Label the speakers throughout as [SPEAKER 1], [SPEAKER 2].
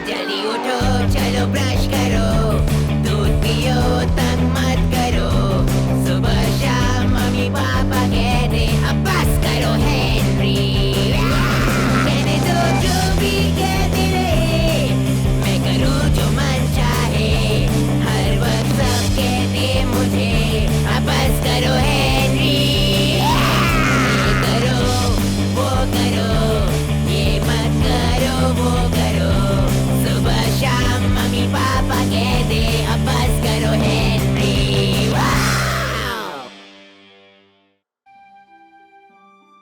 [SPEAKER 1] जल्दी उठो, चलो ब्रश करो, दूध पियो, तंग मत करो, सुबह शाम मम्मी पापा कहते अब बस करो हेनरी। कहने दो जो भी कहते रहे, मैं करूँ जो मन चाहे, हर वक्त सब कहते मुझे अब बस करो हेनरी। ये करो, वो करो, ये मत करो, वो करो, सुबह शाम मम्मी पापा कहते अब बस करो हेनरी। वाव!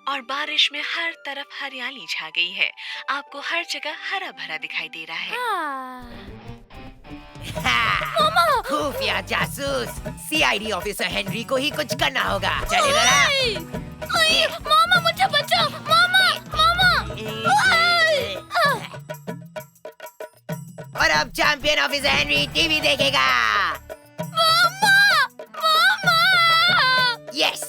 [SPEAKER 2] और बारिश में हर तरफ हरियाली छा गई है। आपको हर जगह हरा भरा दिखाई दे रहा है।
[SPEAKER 1] मामा! खुफिया जासूस सीआईडी ऑफिसर हेनरी को ही कुछ करना होगा। चले जरा।
[SPEAKER 3] मामा मुझे बचाओ, मामा मामा।
[SPEAKER 1] और अब चैंपियन ऑफिसर हेनरी टीवी देखेगा। यस,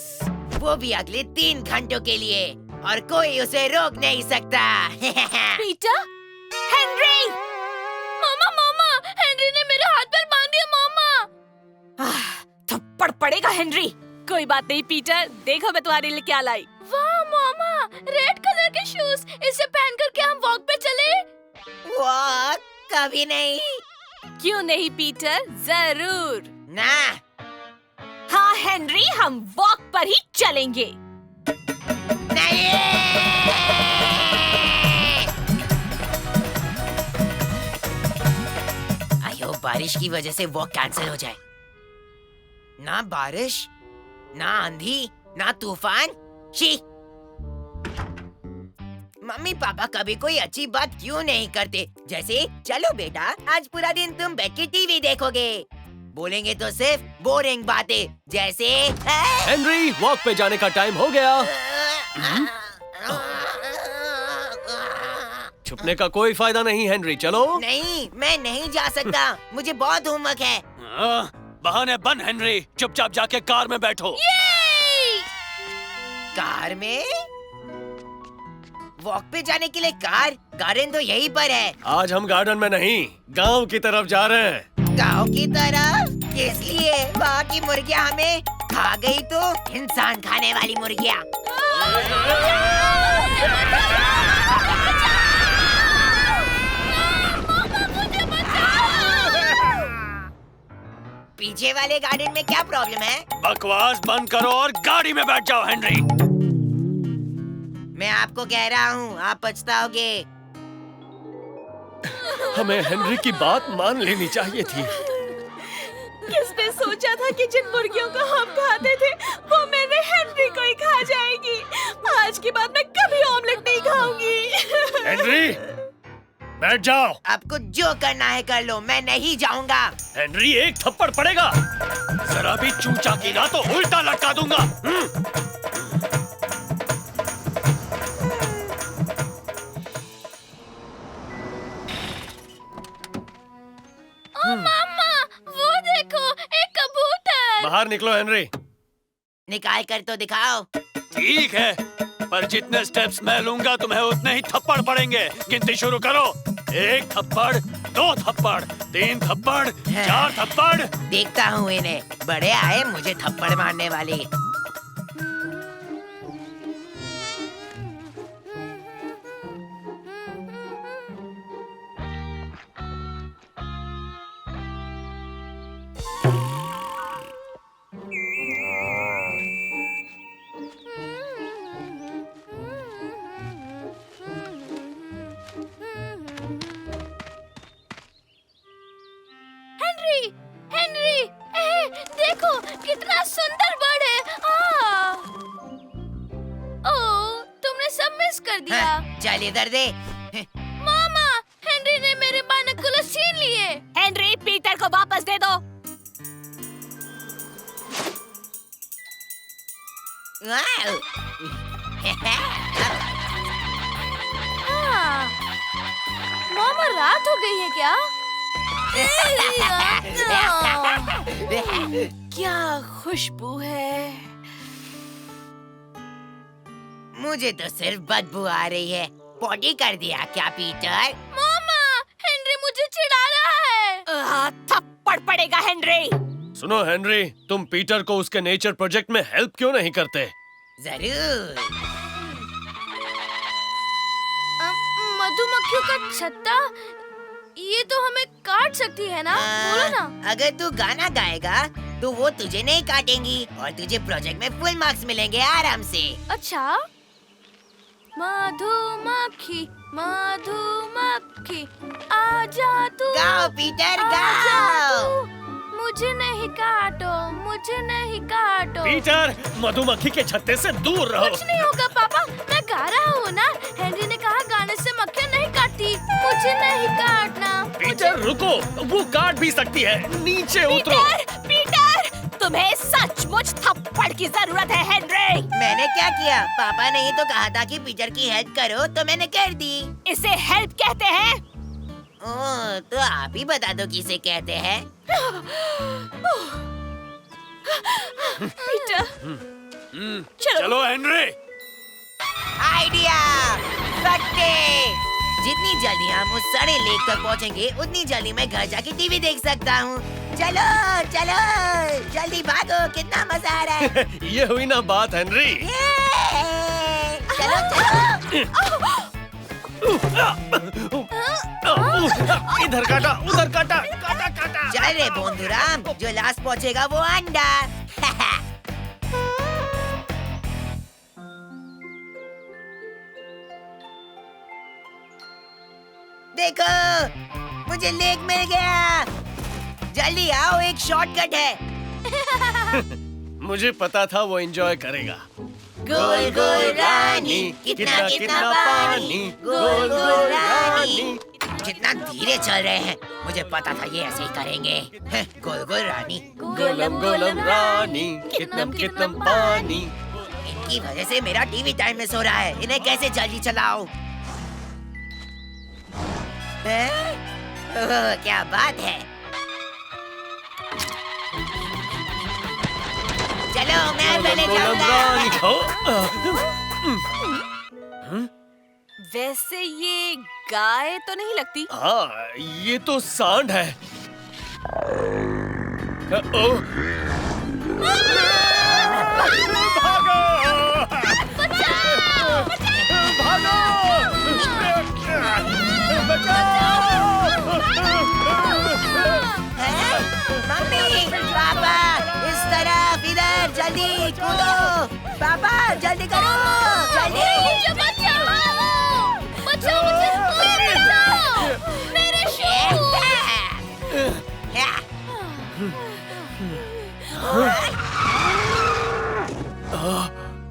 [SPEAKER 1] वो भी अगले 3 घंटों के लिए, और कोई उसे रोक नहीं सकता।
[SPEAKER 3] पीटर, हेनरी, मामा मामा, हेनरी ने मेरे हाथ पर बांध दिया मामा।
[SPEAKER 4] थप्पड़ पड़ेगा हेनरी। कोई बात नहीं पीटर, देखो मैं तुम्हारे लिए क्या लाई।
[SPEAKER 3] वाह मामा, रेड कलर के शूज, इसे पहन कर क्या हम वॉक पे चले?
[SPEAKER 1] वो कभी नहीं।
[SPEAKER 4] क्यों नहीं पीटर, जरूर।
[SPEAKER 1] ना।
[SPEAKER 4] हाँ हेनरी, हम वॉक पर ही चलेंगे।
[SPEAKER 1] नहीं। आयो, बारिश की वजह से वॉक कैंसिल हो जाए। ना बारिश, ना आंधी, ना तूफान। शी! मम्मी पापा कभी कोई अच्छी बात क्यों नहीं करते? जैसे चलो बेटा, आज पूरा दिन तुम बैठ के टीवी देखोगे। बोलेंगे तो सिर्फ बोरिंग बातें, जैसे
[SPEAKER 5] हेनरी, वॉक पे जाने का टाइम हो गया। छुपने का कोई फायदा नहीं हेनरी, चलो।
[SPEAKER 1] नहीं, मैं नहीं जा सकता। मुझे बहुत होमवर्क है।
[SPEAKER 5] बहाने बंद हेनरी, चुपचाप जाके कार में बैठो।
[SPEAKER 1] कार में? वॉक पे जाने के लिए कार? गार्डन तो यहीं पर है।
[SPEAKER 5] आज हम गार्डन में नहीं, गांव की तरफ जा रहे हैं।
[SPEAKER 1] गाँव की तरफ? किस लिए? वहाँ की मुर्गियाँ हमें खा गई तो? इंसान खाने वाली मुर्गियाँ। पीछे वाले गार्डन में क्या प्रॉब्लम है?
[SPEAKER 5] बकवास बंद करो और गाड़ी में बैठ जाओ हेनरी।
[SPEAKER 1] मैं आपको कह रहा हूँ, आप पछताओगे।
[SPEAKER 5] हमें हेनरी की बात मान लेनी चाहिए थी।
[SPEAKER 4] किसने सोचा था कि जिन मुर्गियों को हम खाते थे वो मेरे हेनरी को ही खा जाएगी। आज के बाद मैं कभी ऑमलेट नहीं खाऊंगी।
[SPEAKER 5] हेनरी, बैठ जाओ।
[SPEAKER 1] आपको जो करना है कर लो, मैं नहीं जाऊंगा।
[SPEAKER 5] हेनरी, एक थप्पड़ पड़ेगा। जरा भी चूचा की ना तो उल्टा लटका दूंगा।
[SPEAKER 3] मामा, वो देखो, एक कबूतर।
[SPEAKER 5] बाहर निकलो हेनरी।
[SPEAKER 1] निकाल कर तो दिखाओ।
[SPEAKER 5] ठीक है, पर जितने स्टेप्स मैं लूंगा तुम्हें उतने ही थप्पड़ पड़ेंगे। गिनती शुरू करो। 1 थप्पड़, 2 थप्पड़, 3 थप्पड़, 4 थप्पड़।
[SPEAKER 1] देखता हूँ इन्हें, बड़े आए मुझे थप्पड़ मारने वाले।
[SPEAKER 3] हेनरी, हेनरी, देखो कितना सुंदर बर्ड है। ओह, तुमने सब मिस कर दिया।
[SPEAKER 1] हाँ, चल इधर दे।
[SPEAKER 3] मामा, हेनरी ने मेरे बाइनोकुलर्स छीन लिए।
[SPEAKER 4] हेनरी, पीटर को वापस दे दो।
[SPEAKER 1] वाव!
[SPEAKER 3] मामा, रात हो गई है क्या?
[SPEAKER 4] क्या खुशबू है।
[SPEAKER 1] मुझे तो सिर्फ बदबू आ रही है। पॉटी कर दिया क्या पीटर?
[SPEAKER 3] मामा, हेनरी
[SPEAKER 4] थप्पड़ पड़ेगा हेनरी।
[SPEAKER 6] सुनो हेनरी, तुम पीटर को उसके नेचर प्रोजेक्ट में हेल्प क्यों नहीं करते?
[SPEAKER 1] जरूर।
[SPEAKER 3] मधुमक्खियों का छत्ता, ये तो हमें काट सकती है ना? बोलो ना।
[SPEAKER 1] अगर तू गाना गाएगा तो वो तुझे नहीं काटेंगी और तुझे प्रोजेक्ट में फुल मार्क्स मिलेंगे आराम से।
[SPEAKER 3] अच्छा, मधुमक्खी मधुमक्खी आजा तू,
[SPEAKER 1] गाओ पीटर
[SPEAKER 3] आजा
[SPEAKER 1] गाओ।
[SPEAKER 3] तू, मुझे नहीं काटो, मुझे नहीं काटो।
[SPEAKER 6] पीटर, मधुमक्खी के छत्ते से दूर रहो।
[SPEAKER 3] कुछ नहीं होगा पापा, मैं गा रहा हूँ ना। हेनरी ने कहा गाने से मक्खियाँ नहीं काटती, मुझे नहीं काटना।
[SPEAKER 6] पीटर रुको, वो काट भी सकती है। नीचे उतरो।
[SPEAKER 4] पीटर, तुम्हें सचमुच थप्पड़ की जरूरत है हेनरी।
[SPEAKER 1] मैंने क्या किया? पापा ने ही तो कहा था कि पीटर की हेल्प करो तो मैंने कर दी।
[SPEAKER 4] इसे हेल्प कहते हैं।
[SPEAKER 1] ओह, तो आप ही बता दो किसे कहते हैं।
[SPEAKER 4] पीटर,
[SPEAKER 5] चलो हेनरी।
[SPEAKER 1] आइडिया, फट्टे। जितनी जल्दी हम उस सड़े लेक तक पहुंचेंगे उतनी जल्दी मैं घर जाके टीवी देख सकता हूँ। चलो चलो जल्दी भागो, कितना मजा आ रहा है।
[SPEAKER 6] ये हुई ना बात हेनरी।
[SPEAKER 1] चलो चलो।
[SPEAKER 6] इधर काटा, उधर काटा, काटा काटा।
[SPEAKER 1] चल रे बोंदूराम, जो लास्ट पहुंचेगा वो अंडा। देखो, मुझे लेक मिल गया। जल्दी आओ, एक शॉर्टकट है।
[SPEAKER 6] मुझे पता था वो एंजॉय करेगा।
[SPEAKER 1] गोल गोल रानी, कितना कितना पानी, गोल गोल रानी। कितना धीरे चल रहे हैं, मुझे पता था ये ऐसे ही करेंगे। गोल गोल रानी,
[SPEAKER 6] गोलम गोलम रानी, कितनम कितनम पानी।
[SPEAKER 1] इनकी वजह से मेरा टीवी टाइम मिस हो रहा है। इन्हें कैसे जल्दी चलाऊं? ओह, क्या बात है। चलो मैं पहले जाऊंगा।
[SPEAKER 4] वैसे ये गाय तो नहीं लगती।
[SPEAKER 6] हाँ, ये तो सांड है। ओह,
[SPEAKER 1] मम्मी, पापा, इस तरफ, इधर, जल्दी कूदो। पापा, जल्दी करो, जल्दी।
[SPEAKER 3] मुझे बचाओ, बचाओ मुझे, मुझे बचाओ, मेरे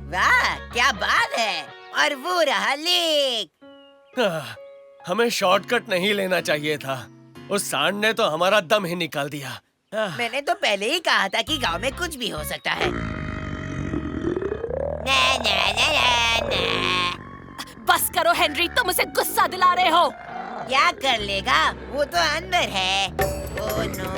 [SPEAKER 1] वाह, क्या बात है। और वो रहा लेक।
[SPEAKER 6] हमें शॉर्टकट नहीं लेना चाहिए था। उस सांड ने तो हमारा दम ही निकाल दिया।
[SPEAKER 1] मैंने तो पहले ही कहा था कि गांव में कुछ भी हो सकता है। ना ना ना ना ना।
[SPEAKER 4] बस करो हेनरी, तुम उसे गुस्सा दिला रहे हो।
[SPEAKER 1] क्या कर लेगा, वो तो अंदर है। Oh no.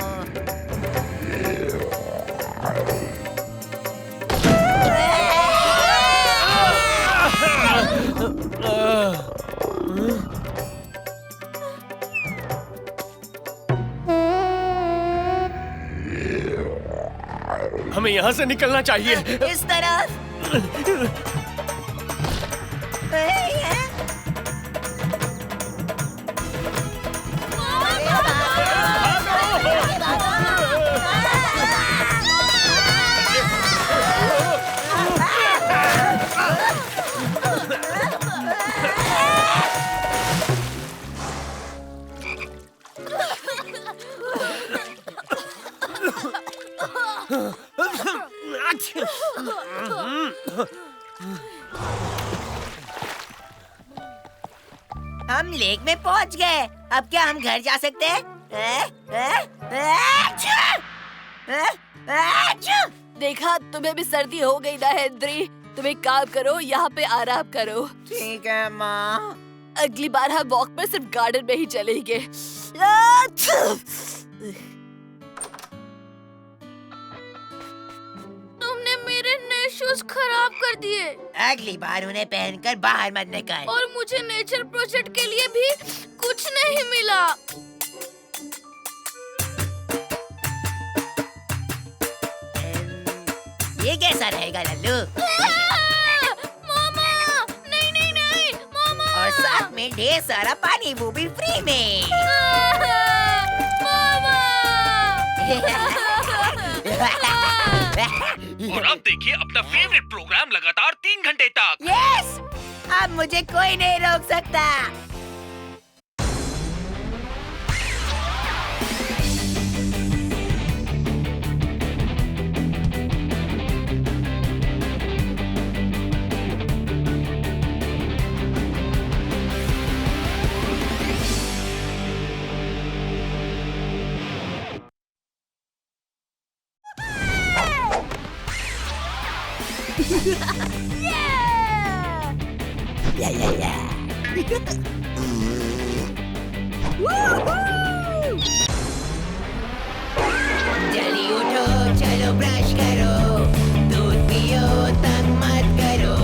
[SPEAKER 6] हमें यहाँ से निकलना चाहिए।
[SPEAKER 1] इस तरफ। हम लेक में पहुंच गए। अब क्या हम घर जा सकते हैं?
[SPEAKER 4] देखा, तुम्हें भी सर्दी हो गई ना हेनरी। तुम एक काम करो, यहाँ पे आराम करो।
[SPEAKER 1] ठीक है माँ।
[SPEAKER 4] अगली बार हम वॉक पर सिर्फ गार्डन में ही चलेंगे।
[SPEAKER 3] तुमने मेरे नए शूज खराब कर दिए
[SPEAKER 1] अगली बार उन्हें पहनकर बाहर मत निकल।
[SPEAKER 3] और मुझे नेचर प्रोजेक्ट के लिए भी कुछ नहीं मिला।
[SPEAKER 1] ये कैसा रहेगा लल्लू?
[SPEAKER 3] मामा, नहीं नहीं नहीं, मामा।
[SPEAKER 1] और साथ में ढेर सारा पानी, वो भी फ्री में।
[SPEAKER 5] और अब देखिए अपना फेवरेट प्रोग्राम लगातार 3 घंटे तक।
[SPEAKER 1] यस, अब मुझे कोई नहीं रोक सकता। जल्दी उठो, चलो ब्रश करो, दूध पियो, तंग मत करो।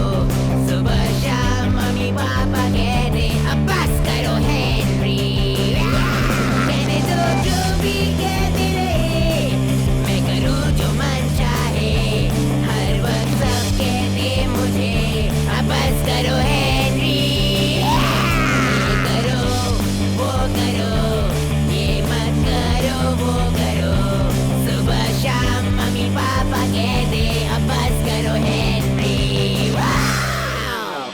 [SPEAKER 1] सुबह शाम मम्मी पापा कहते अब बस करो हेनरी। कहने दो जो भी कहते रहे, मैं करूँ जो मन चाहे। हर वक्त सब कहते मुझे अब बस करो हेनरी। ये करो, वो करो, ये मत करो, वो करो। सुबह शाम मम्मी पापा कहते अब बस करो हेनरी। वाव!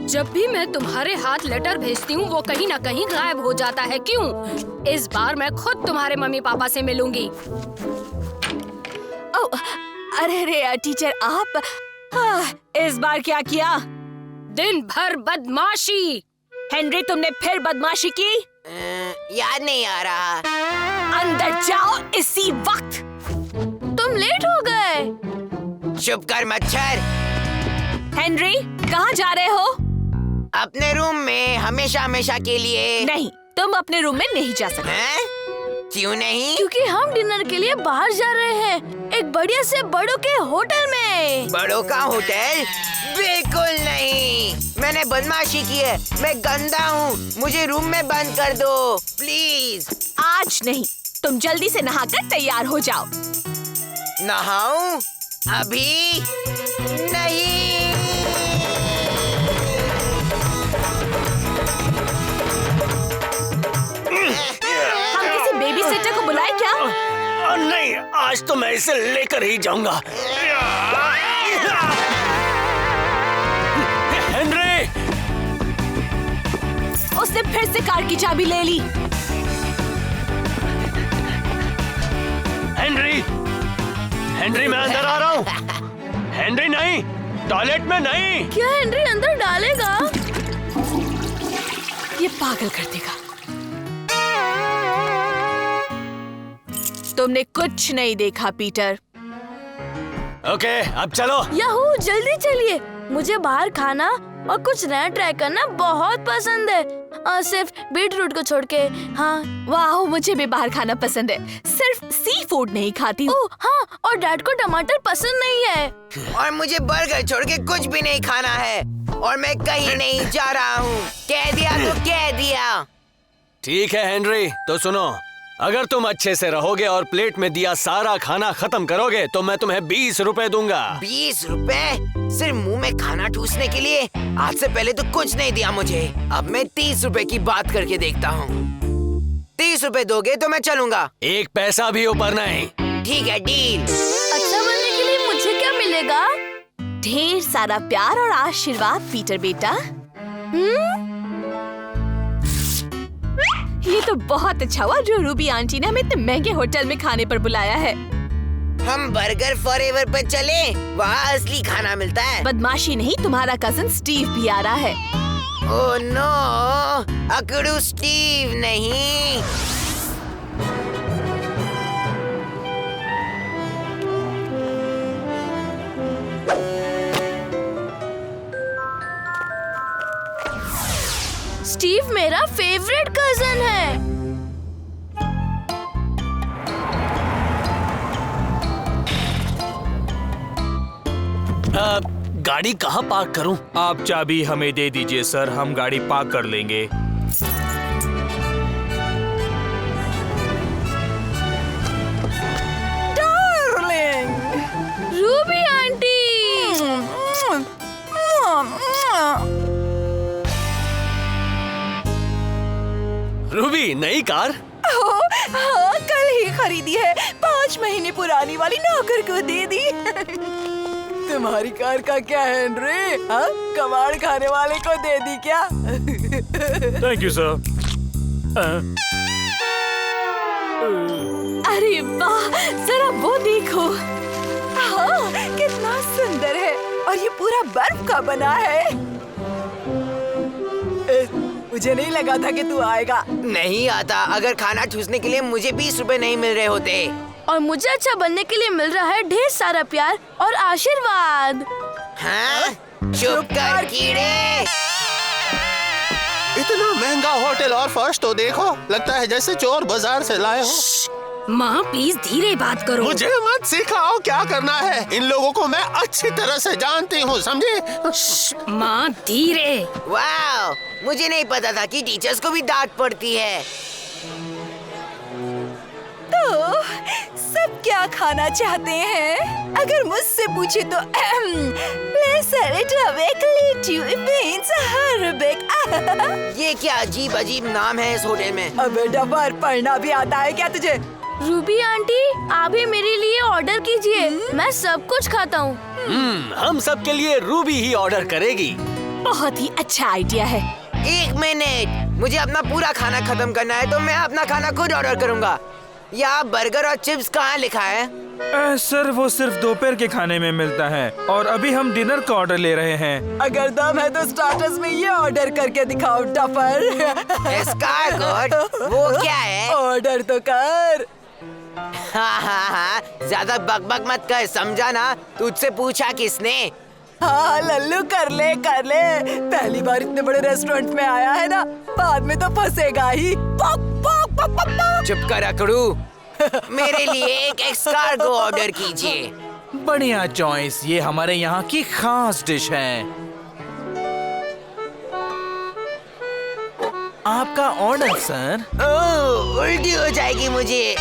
[SPEAKER 3] जब भी मैं तुम्हारे हाथ लेटर भेजती हूँ वो कहीं ना कहीं गायब हो जाता है, क्यों? इस बार मैं खुद तुम्हारे मम्मी पापा से मिलूंगी।
[SPEAKER 4] ओह, अरे टीचर आप इस बार क्या किया?
[SPEAKER 3] दिन भर बदमाशी।
[SPEAKER 4] हेनरी, तुमने फिर बदमाशी की?
[SPEAKER 1] याद नहीं आ रहा।
[SPEAKER 4] अंदर जाओ इसी वक्त।
[SPEAKER 3] तुम लेट हो गए।
[SPEAKER 1] चुप कर मच्छर।
[SPEAKER 4] हेनरी, कहाँ जा रहे हो?
[SPEAKER 1] अपने रूम में हमेशा हमेशा के लिए।
[SPEAKER 4] नहीं, तुम अपने रूम में नहीं जा सकते।
[SPEAKER 1] हैं? क्यों नहीं?
[SPEAKER 3] क्योंकि हम डिनर के लिए बाहर जा रहे हैं, एक बढ़िया से बड़ों के होटल में।
[SPEAKER 1] बड़ों का होटल? बिल्कुल नहीं, मैंने बदमाशी की है, मैं गंदा हूँ, मुझे रूम में बंद कर दो प्लीज।
[SPEAKER 4] आज नहीं, तुम जल्दी से नहाकर तैयार हो जाओ।
[SPEAKER 1] नहाऊं? अभी नहीं।
[SPEAKER 4] हम किसी बेबी सिटर को बुलाए क्या?
[SPEAKER 6] नहीं, आज तो मैं इसे लेकर ही जाऊंगा। हेनरी!
[SPEAKER 4] उसने फिर से कार की चाबी ले ली।
[SPEAKER 6] हेनरी! हेनरी, मैं अंदर आ रहा हूँ। हेनरी नहीं, टॉयलेट में नहीं।
[SPEAKER 3] क्या हेनरी अंदर डालेगा?
[SPEAKER 4] ये पागल कर देगा। तुमने कुछ नहीं देखा पीटर।
[SPEAKER 6] ओके, अब चलो।
[SPEAKER 3] याहू, जल्दी चलिए, मुझे बाहर खाना और कुछ नया ट्राई करना बहुत पसंद है, और सिर्फ बीटरूट को छोड़ के। हाँ,
[SPEAKER 4] वाह, मुझे भी बाहर खाना पसंद है, सिर्फ सी फूड नहीं खाती हूँ।
[SPEAKER 3] ओह हाँ, और डैड को टमाटर पसंद नहीं है।
[SPEAKER 1] और मुझे बर्गर छोड़ के कुछ भी नहीं खाना है, और मैं कहीं नहीं जा रहा हूँ। कह दिया तो कह दिया।
[SPEAKER 6] ठीक है हेनरी, तो सुनो, अगर तुम अच्छे से रहोगे और प्लेट में दिया सारा खाना खत्म करोगे तो मैं तुम्हें 20 रुपए दूंगा।
[SPEAKER 1] 20 रुपए? सिर्फ मुंह में खाना ठूसने के लिए? आज से पहले तो कुछ नहीं दिया मुझे, अब मैं 30 रुपए की बात करके देखता हूँ। 30 रुपए दोगे तो मैं चलूंगा।
[SPEAKER 6] 1 पैसा भी ऊपर नहीं।
[SPEAKER 1] ठीक है, डील।
[SPEAKER 3] अच्छा बनने के लिए मुझे क्या मिलेगा?
[SPEAKER 4] ढेर सारा प्यार और आशीर्वाद पीटर बेटा। ये तो बहुत अच्छा हुआ जो रूबी आंटी ने हमें इतने महंगे होटल में खाने पर बुलाया है।
[SPEAKER 1] हम बर्गर फॉरएवर पे चले, वहाँ असली खाना मिलता है।
[SPEAKER 4] बदमाशी नहीं, तुम्हारा कजन स्टीव भी आ रहा है।
[SPEAKER 1] ओह नो, अकड़ू स्टीव नहीं।
[SPEAKER 3] स्टीव मेरा फेवरेट कजन है।
[SPEAKER 6] गाड़ी कहाँ पार्क करूं?
[SPEAKER 7] आप चाबी हमें दे दीजिए सर, हम गाड़ी पार्क कर लेंगे।
[SPEAKER 6] रूबी, नई कार?
[SPEAKER 4] हाँ, कल ही खरीदी है। 5 महीने पुरानी वाली नौकर को दे दी। तुम्हारी कार का क्या है हेनरी? हाँ, कबाड़ खाने वाले को दे दी क्या?
[SPEAKER 7] Thank you sir.
[SPEAKER 4] अरे वाह, जरा वो देखो। हाँ, कितना सुंदर है और ये पूरा बर्फ का बना है। मुझे नहीं लगा था कि तू आएगा।
[SPEAKER 1] नहीं आता। अगर खाना ठूसने के लिए मुझे 20 रुपए नहीं मिल रहे होते।
[SPEAKER 3] और मुझे अच्छा बनने के लिए मिल रहा है ढेर सारा प्यार और आशीर्वाद।
[SPEAKER 1] हाँ? चुप कर कीड़े।
[SPEAKER 8] इतना महंगा होटल और फर्श तो देखो, लगता है जैसे चोर बाजार से लाए हो।
[SPEAKER 9] माँ प्लीज धीरे बात करो।
[SPEAKER 8] मुझे मत सिखाओ क्या करना है। इन लोगों को मैं अच्छी तरह से जानती हूँ, समझे?
[SPEAKER 9] माँ धीरे।
[SPEAKER 1] वाह, मुझे नहीं पता था कि टीचर्स को भी डांट पड़ती है।
[SPEAKER 4] तो सब क्या खाना चाहते हैं? अगर मुझसे पूछे तो
[SPEAKER 1] ये क्या अजीब अजीब नाम है इस होटल में।
[SPEAKER 4] अब डबर पढ़ना भी आता है क्या तुझे?
[SPEAKER 3] रूबी आंटी, आप भी मेरे लिए ऑर्डर कीजिए। मैं सब कुछ खाता हूँ।
[SPEAKER 6] हम सब के लिए रूबी ही ऑर्डर करेगी।
[SPEAKER 4] बहुत ही अच्छा आइडिया है।
[SPEAKER 1] 1 मिनट, मुझे अपना पूरा खाना खत्म करना है तो मैं अपना खाना खुद ऑर्डर करूँगा। यहाँ बर्गर और चिप्स कहाँ लिखा है?
[SPEAKER 7] सर वो सिर्फ दोपहर के खाने में मिलता है और अभी हम डिनर का ऑर्डर ले रहे हैं।
[SPEAKER 4] अगर दम है तो स्टार्टर्स में ये ऑर्डर करके दिखाओ टफर।
[SPEAKER 1] एस्कारगोट, वो क्या है?
[SPEAKER 4] ऑर्डर तो कर।
[SPEAKER 1] हाँ, ज्यादा बकबक मत कर, समझा ना? तुझसे पूछा किसने?
[SPEAKER 4] हाँ लल्लू, कर ले कर ले। पहली बार इतने बड़े रेस्टोरेंट में आया है ना, बाद में तो फंसेगा ही।
[SPEAKER 1] चुप कर अकड़ू। मेरे लिए एक एस्कारगो ऑर्डर कीजिए।
[SPEAKER 7] बढ़िया चॉइस, ये हमारे यहाँ की खास डिश है। आपका ऑर्डर सर।
[SPEAKER 1] ओह, उल्टी हो जाएगी मुझे।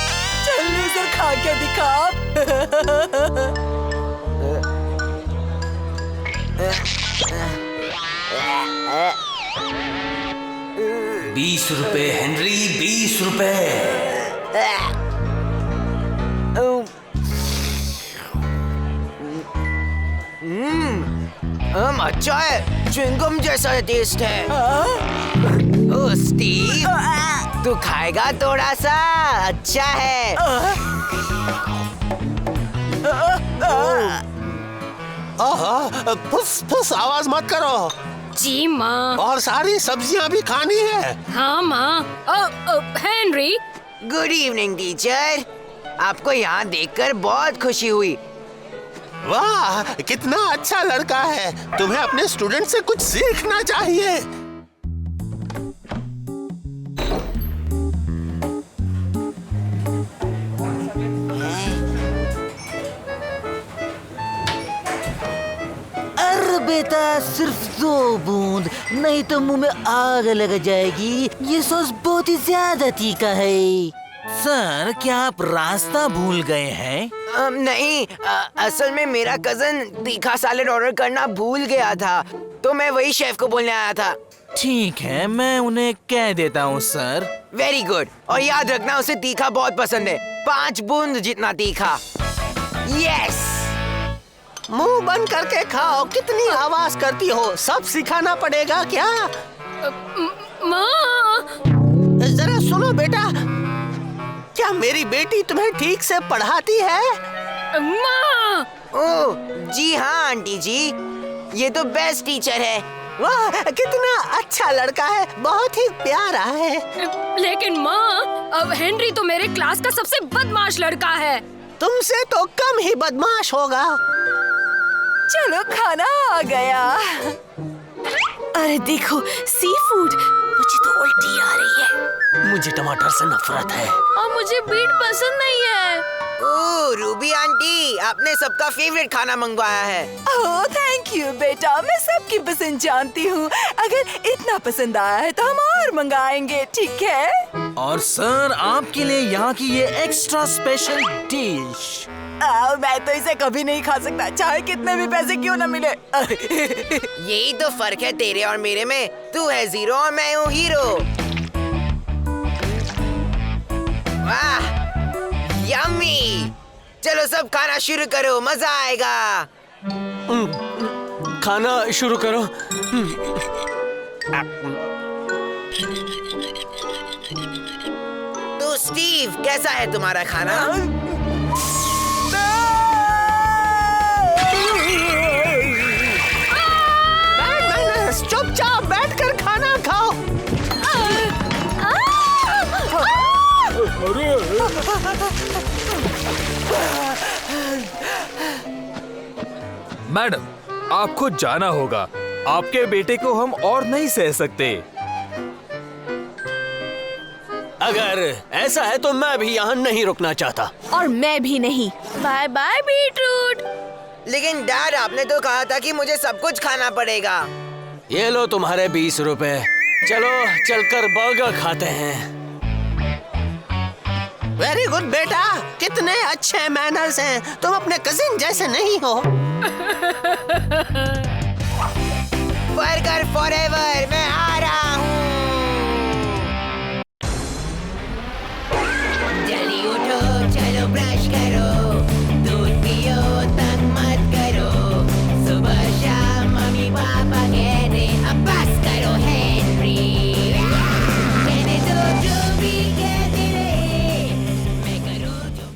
[SPEAKER 4] जल्दी से खा के दिखा।
[SPEAKER 6] 20 रुपए हेनरी, 20 रुपए।
[SPEAKER 1] अच्छा है, च्युइंगम जैसा टेस्ट है। ओह स्टीव, तू खाएगा थोड़ा सा? अच्छा है।
[SPEAKER 8] फुस फुस आवाज मत करो।
[SPEAKER 9] जी माँ।
[SPEAKER 8] और सारी सब्जियाँ भी खानी है।
[SPEAKER 9] हाँ माँ। हेनरी।
[SPEAKER 1] गुड इवनिंग टीचर, आपको यहाँ देखकर बहुत खुशी हुई।
[SPEAKER 8] वाह, कितना अच्छा लड़का है। तुम्हें अपने स्टूडेंट से कुछ सीखना चाहिए।
[SPEAKER 10] अरे बेटा, सिर्फ 2 बूंद, नहीं तो मुंह में आग लग जाएगी। ये सॉस बहुत ही ज्यादा तीखा है।
[SPEAKER 7] सर क्या आप रास्ता भूल गए हैं?
[SPEAKER 1] नहीं, असल में मेरा कजन तीखा सैलेड ऑर्डर करना भूल गया था, तो मैं वही शेफ को बोलने आया था।
[SPEAKER 7] ठीक है, मैं उन्हें कह देता हूँ सर।
[SPEAKER 1] वेरी गुड, और याद रखना उसे तीखा बहुत पसंद है। 5 बूंद जितना तीखा। यस।
[SPEAKER 8] मुंह बंद करके खाओ। कितनी आवाज करती हो, सब सिखाना पड़ेगा क्या?
[SPEAKER 9] माँ।
[SPEAKER 8] जरा सुनो बेटा, क्या मेरी बेटी तुम्हें ठीक से पढ़ाती है?
[SPEAKER 9] माँ।
[SPEAKER 1] ओह जी हाँ आंटी जी, ये तो बेस्ट टीचर है।
[SPEAKER 8] वाह, कितना अच्छा लड़का है, बहुत ही प्यारा है।
[SPEAKER 9] लेकिन माँ, अब हेनरी तो मेरे क्लास का सबसे बदमाश लड़का है।
[SPEAKER 8] तुमसे तो कम ही बदमाश होगा।
[SPEAKER 4] चलो खाना आ गया। अरे देखो, सी फूड। मुझे तो उल्टी आ रही है।
[SPEAKER 6] मुझे टमाटर से नफरत है।
[SPEAKER 3] और मुझे बीट पसंद नहीं है।
[SPEAKER 1] ओह रूबी आंटी, आपने सबका फेवरेट खाना मंगवाया है।
[SPEAKER 4] ओह थैंक यू बेटा, मैं सबकी पसंद जानती हूँ। अगर इतना पसंद आया है तो हम और मंगाएंगे, ठीक है?
[SPEAKER 7] और सर आपके लिए यहाँ की ये एक्स्ट्रा स्पेशल डिश।
[SPEAKER 4] मैं तो इसे कभी नहीं खा सकता, चाहे कितने भी पैसे क्यों न मिले।
[SPEAKER 1] यही तो फर्क है तेरे और मेरे में। तू है जीरो और मैं हूँ हीरो। वाह, यम्मी। चलो सब खाना शुरू करो, मजा आएगा।
[SPEAKER 6] खाना शुरू करो।
[SPEAKER 1] तो स्टीव, कैसा है तुम्हारा खाना?
[SPEAKER 8] चुपचाप बैठकर खाना खाओ।
[SPEAKER 7] मैडम, आपको जाना होगा। आपके बेटे को हम और नहीं सह सकते।
[SPEAKER 6] अगर ऐसा है तो मैं भी यहाँ नहीं रुकना चाहता।
[SPEAKER 9] और मैं भी नहीं।
[SPEAKER 3] Bye bye beetroot.
[SPEAKER 1] लेकिन डैड, आपने तो कहा था कि मुझे सब कुछ खाना पड़ेगा।
[SPEAKER 6] ये लो तुम्हारे 20 रुपए। चलो चलकर बर्गर खाते हैं।
[SPEAKER 8] वेरी गुड बेटा, कितने अच्छे मैनर्स हैं। तुम अपने कजिन जैसे नहीं हो।
[SPEAKER 1] बर्गर फॉरएवर, मैं आ रहा हूँ। जल्दी उठो, चलो ब्रश करो, दूध पियो, तंग मत करो। सुबह शाम मम्मी पापा कहते अब बस करो हेनरी। कहने दो जो भी कहते रहे, मैं करूँ जो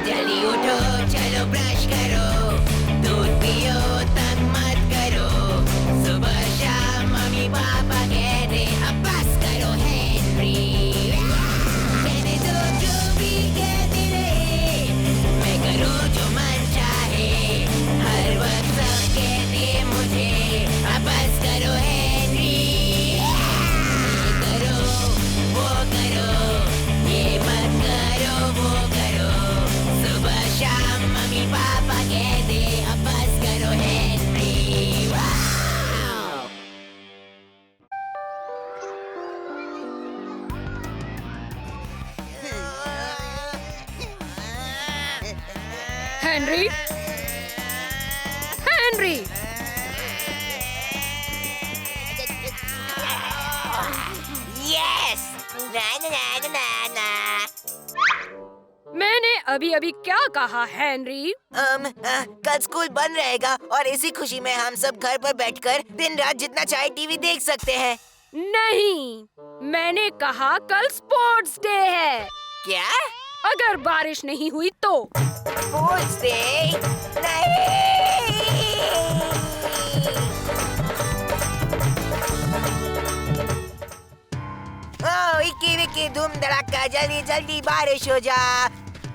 [SPEAKER 1] जल्दी उठो, चलो ब्रश करो, दूध पियो, तंग मत करो। सुबह शाम मम्मी पापा कहते अब बस करो हेनरी। कहने दो जो भी कहते रहे, मैं करूँ जो मन चाहे। हर वक्त सब कहते मुझे अब बस करो हेनरी। ये करो, वो करो, ये मत करो, वो करो। सुबह शाम मम्मी पापा कहते अब बस करो Henry. Wow!
[SPEAKER 9] Henry, Henry,
[SPEAKER 1] yes! ना ना ना ना ना।
[SPEAKER 9] मैंने अभी अभी क्या कहा हेनरी?
[SPEAKER 1] कल स्कूल बंद रहेगा और इसी खुशी में हम सब घर पर बैठकर दिन रात जितना चाहे टीवी देख सकते हैं।
[SPEAKER 9] नहीं, मैंने कहा कल स्पोर्ट्स डे है।
[SPEAKER 1] क्या?
[SPEAKER 9] अगर बारिश नहीं हुई तो।
[SPEAKER 1] Sports day? नहीं! ओह, इक्की विक्की धूम धड़ाका, जल्दी जल्दी बारिश हो जा।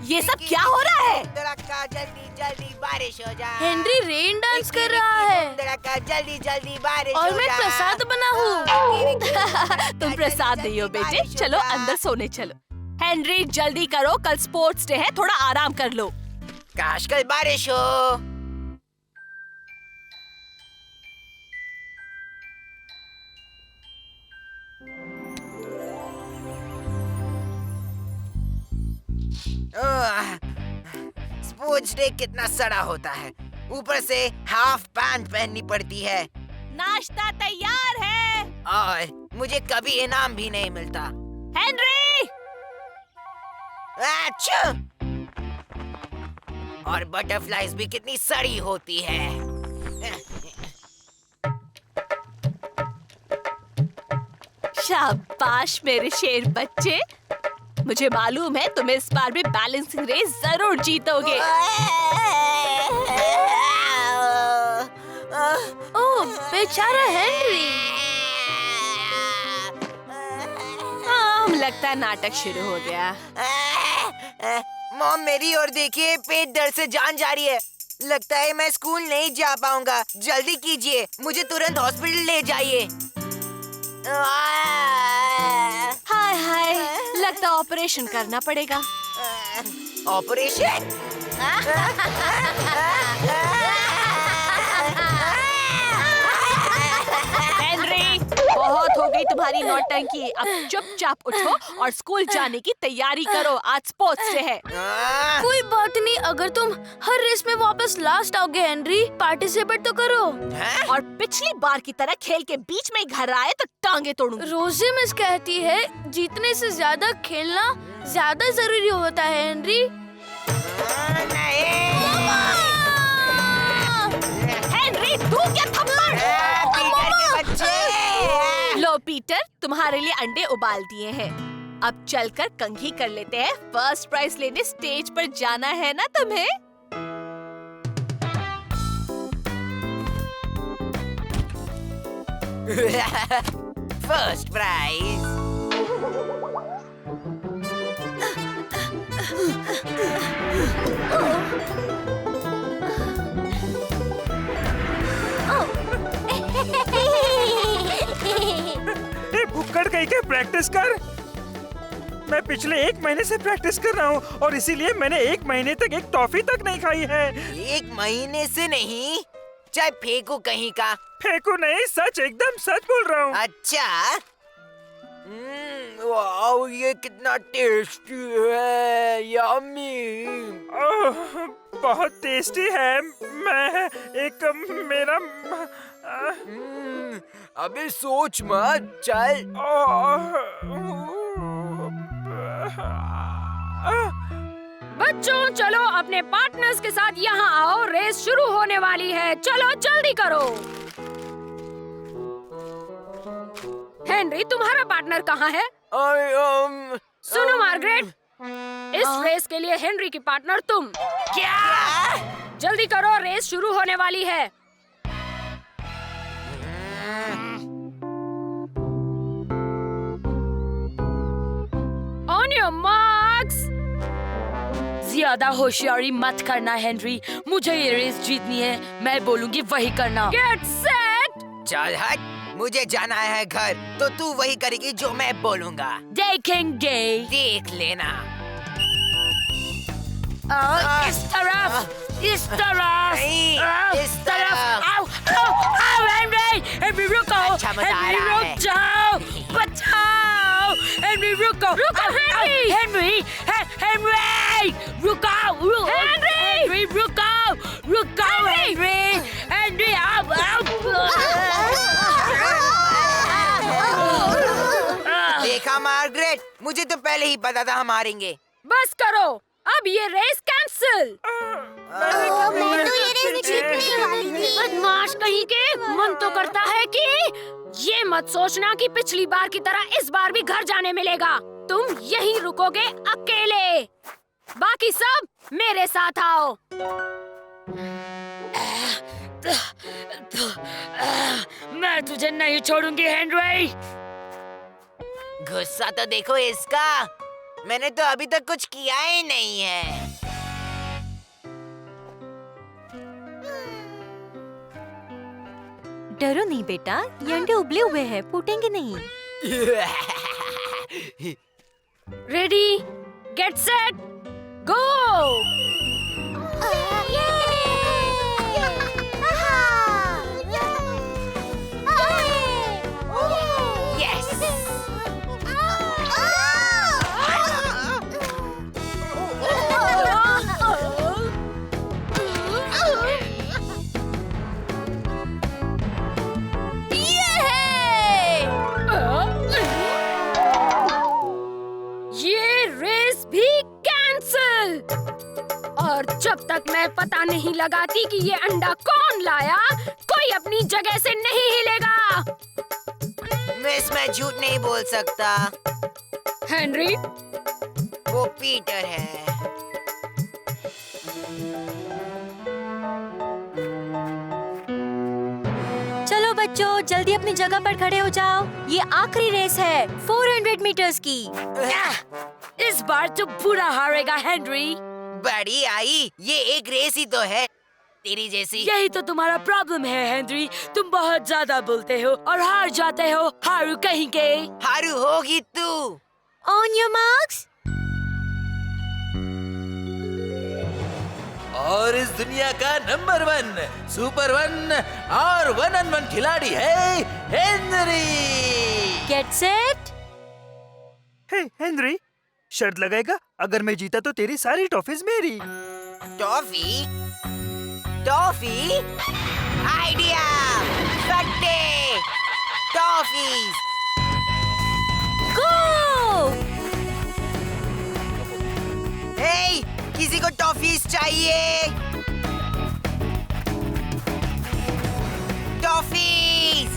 [SPEAKER 9] ये सब क्या हो रहा है?
[SPEAKER 1] धड़ाका, जल्दी जल्दी बारिश हो जा।
[SPEAKER 3] हेनरी रेन डांस कर रहा है
[SPEAKER 1] धड़ाका, जल्दी जल्दी बारिश
[SPEAKER 3] और
[SPEAKER 1] हो
[SPEAKER 3] मैं
[SPEAKER 1] जा।
[SPEAKER 3] प्रसाद बना हूँ।
[SPEAKER 9] तुम प्रसाद नहीं हो बेटे, चलो अंदर सोने चलो। हेनरी जल्दी करो, कल स्पोर्ट्स डे है, थोड़ा आराम कर लो।
[SPEAKER 1] काश कल बारिश हो। स्पोर्ट्स डे कितना सड़ा होता है, ऊपर से हाफ पैंट पहननी पड़ती है
[SPEAKER 9] नाश्ता तैयार है।
[SPEAKER 1] और मुझे कभी इनाम भी नहीं मिलता।
[SPEAKER 9] हेनरी!
[SPEAKER 1] अच्छा! और बटरफ्लाइज भी कितनी सड़ी होती है।
[SPEAKER 9] शाबाश मेरे शेर बच्चे, मुझे मालूम है तुम इस बार भी बैलेंसिंग रेस जरूर जीतोगे।
[SPEAKER 3] ओह बेचारा हेनरी।
[SPEAKER 9] हाँ, लगता है नाटक शुरू हो गया।
[SPEAKER 1] मॉम मेरी ओर देखिए, पेट दर्द से जान जा रही है। लगता है मैं स्कूल नहीं जा पाऊंगा। जल्दी कीजिए, मुझे तुरंत हॉस्पिटल ले जाइए।
[SPEAKER 9] हाय हाय, लगता ऑपरेशन करना पड़ेगा।
[SPEAKER 1] ऑपरेशन?
[SPEAKER 9] हेनरी, बहुत हो गई तुम्हारी नौटंकी। अब चुपचाप उठो और स्कूल जाने की तैयारी करो। आज स्पोर्ट्स डे है।
[SPEAKER 3] कोई बात नहीं, अगर तुम हर रेस में वापस लास्ट आओगे हेनरी, पार्टिसिपेट तो करो।
[SPEAKER 9] और पिछली बार की तरह खेल के बीच में घर आए तो टांगे तोड़ूंगी।
[SPEAKER 3] रोजी मिस कहती है जीतने से ज्यादा खेलना ज्यादा जरूरी होता है हेनरी।
[SPEAKER 9] हेनरी, तू क्या थप्पड़?
[SPEAKER 1] पीटर के बच्चे।
[SPEAKER 9] लो पीटर, तुम्हारे लिए अंडे उबाल दिए हैं। अब चलकर कंघी कर लेते हैं। फर्स्ट प्राइज लेने स्टेज पर जाना है ना तुम्हें?
[SPEAKER 1] First prize.
[SPEAKER 7] भुक्कड़ कहीं के प्रैक्टिस कर। मैं पिछले 1 महीने से प्रैक्टिस कर रहा हूँ और इसीलिए मैंने 1 महीने तक एक टॉफी तक नहीं खाई है।
[SPEAKER 1] 1 महीने से नहीं? चाहे फेंकू कहीं का।
[SPEAKER 7] फेंकू नहीं, सच, एकदम सच बोल रहा हूँ।
[SPEAKER 1] अच्छा। वाओ, ये कितना टेस्टी है। यम्मी।
[SPEAKER 7] ओह, बहुत टेस्टी है। मैं एक मेरा
[SPEAKER 1] अबे सोच मत, चल।
[SPEAKER 11] बच्चों, चलो अपने पार्टनर्स के साथ यहाँ आओ। रेस शुरू होने वाली है। चलो जल्दी करो। हेनरी, तुम्हारा पार्टनर कहाँ है? सुनो मार्गरेट, इस रेस के लिए हेनरी की पार्टनर तुम। क्या? जल्दी करो, रेस शुरू होने वाली है। On your marks.
[SPEAKER 3] ज्यादा होशियारी मत करना हेनरी, मुझे ये रेस जीतनी है। मैं बोलूंगी वही करना।
[SPEAKER 11] Get set.
[SPEAKER 1] चल हट, मुझे जाना है घर, तो तू वही करेगी जो मैं बोलूंगा।
[SPEAKER 3] देखेंगे।
[SPEAKER 1] देख लेना।
[SPEAKER 3] इस तरफ, इस तरफ,
[SPEAKER 1] इस तरफ।
[SPEAKER 3] आओ, आओ, आओ हेनरी, हेनरी रुको,
[SPEAKER 1] अच्छा मजा आ
[SPEAKER 3] हेनरी
[SPEAKER 1] रहा
[SPEAKER 3] रुक
[SPEAKER 1] है।
[SPEAKER 3] जाओ, बचाओ, हेनरी रुको,
[SPEAKER 11] रुको, हेनरी।
[SPEAKER 3] हेनरी, हेनरी, रुको, हेनरी रुको, रुको, हेनरी, हेनरी, आओ, आओ।
[SPEAKER 1] देखा मार्गरेट, मुझे तो पहले ही पता था हम हारेंगे।
[SPEAKER 11] बस करो, अब ये रेस कैंसिल। बदमाश कहीं के। मन तो करता है कि ये मत सोचना कि पिछली बार की तरह इस बार भी घर जाने मिलेगा। तुम यहीं रुकोगे अकेले। बाकी सब मेरे साथ आओ।
[SPEAKER 3] मैं तुझे नहीं छोड़ूंगी हेनरी।
[SPEAKER 1] गुस्सा तो देखो इसका। मैंने तो अभी तक कुछ किया ही नहीं है।
[SPEAKER 9] डरो नहीं बेटा, ये अंडे उबले हुए हैं, फूटेंगे नहीं।
[SPEAKER 11] रेडी, गेट सेट, गो। और जब तक मैं पता नहीं लगाती कि ये अंडा कौन लाया, कोई अपनी जगह से नहीं हिलेगा।
[SPEAKER 1] मिस, मैं झूठ नहीं बोल सकता।
[SPEAKER 11] हेनरी,
[SPEAKER 1] वो पीटर है।
[SPEAKER 9] चलो बच्चों, जल्दी अपनी जगह पर खड़े हो जाओ। ये आखिरी रेस है 400 मीटर्स की।
[SPEAKER 3] इस बार तो बुरा हारेगा हेनरी।
[SPEAKER 1] बड़ी आई, ये एक रेस ही तो है। तेरी जैसी।
[SPEAKER 3] यही तो तुम्हारा प्रॉब्लम है हेनरी, तुम बहुत ज्यादा बोलते हो और हार जाते हो, हारू कहीं के।
[SPEAKER 1] हारू होगी तू।
[SPEAKER 9] On your marks.
[SPEAKER 12] और इस दुनिया का नंबर 1 सुपर 1 और 1-on-1 खिलाड़ी है Henry.
[SPEAKER 3] Get set.
[SPEAKER 7] Hey Henry, शर्त लगाएगा? अगर मैं जीता तो तेरी सारी टॉफीज मेरी।
[SPEAKER 1] टॉफी? टॉफी? आइडिया! सट्टे! टॉफीज!
[SPEAKER 3] गो!
[SPEAKER 1] हे, किसी को टॉफीज चाहिए? टॉफीज!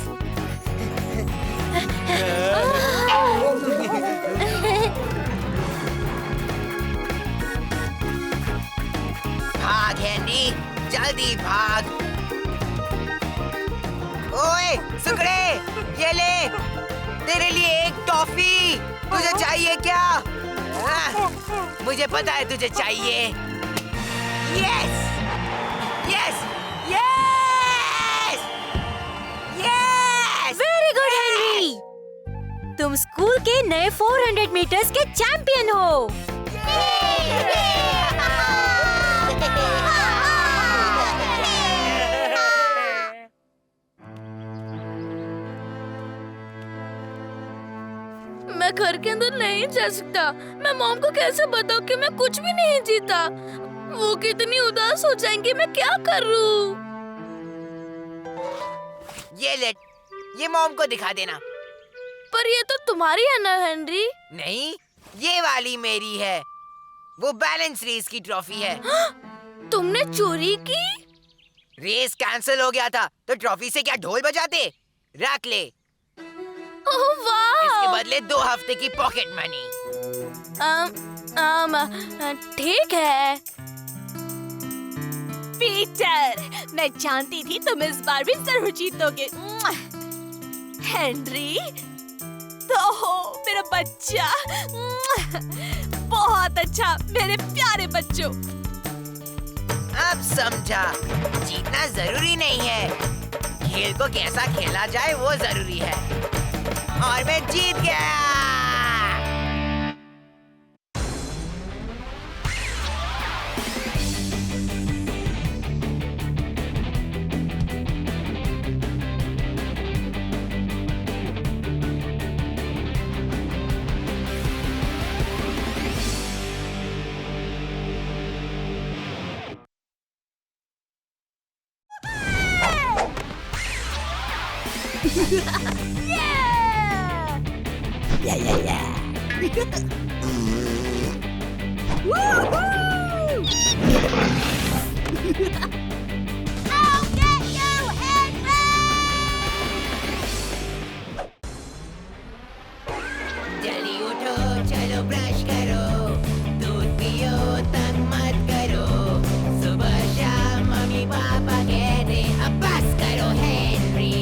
[SPEAKER 1] भाग हेनरी, जल्दी भाग। ओए सुकड़े, ये ले, तेरे लिए एक टॉफी। तुझे चाहिए क्या? मुझे पता है तुझे चाहिए। Yes, yes, yes, yes.
[SPEAKER 3] Very good Henry, तुम स्कूल के नए 400 मीटर्स के चैंपियन हो। मैं घर के अंदर नहीं जा सकता। मैं मॉम को कैसे बताऊं कि मैं कुछ भी नहीं जीता? वो कितनी उदास हो जाएंगी। मैं क्या करूं?
[SPEAKER 1] ये ले, ये मॉम को दिखा देना।
[SPEAKER 3] पर ये तो तुम्हारी है ना हेनरी?
[SPEAKER 1] नहीं, ये वाली मेरी है। वो बैलेंस रेस की ट्रॉफी है।
[SPEAKER 3] तुमने चोरी की?
[SPEAKER 1] रेस कैंसिल हो गया था तो ट्रॉफी से क्या ढोल बजाते? रख ले।
[SPEAKER 3] ओह वाह!
[SPEAKER 1] इसके बदले 2 हफ्ते की पॉकेट मनी।
[SPEAKER 3] ठीक है।
[SPEAKER 9] पीटर, मैं जानती थी तुम इस बार भी जरूर जीतोगे। हेनरी, तो हो मेरा बच्चा। बहुत अच्छा मेरे प्यारे बच्चों।
[SPEAKER 1] अब समझा, जीतना जरूरी नहीं है, खेल को कैसा खेला जाए वो जरूरी है। और मैं जीत गया। जल्दी उठो, चलो ब्रश करो, दूध पियो, तंग मत करो। सुबह शाम मम्मी पापा कहते अब बस करो हेनरी।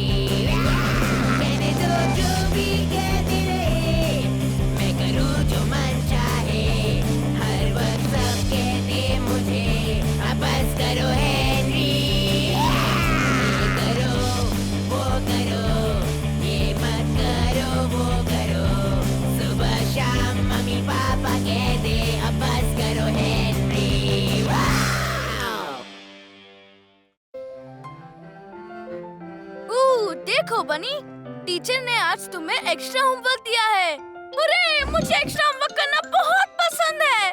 [SPEAKER 1] कहने दो जो भी कहते रहे, मैं करूँ जो मन चाहे। हर वक्त सब कहते मुझे अब बस करो हेनरी। ये करो, वो करो, ये मत करो, वो करो। सुबह शाम मम्मी पापा कहते अब बस करो हेनरी।
[SPEAKER 3] देखो बनी, टीचर ने आज तुम्हें एक्स्ट्रा होमवर्क दिया है। अरे मुझे एक्स्ट्रा होमवर्क करना बहुत पसंद है।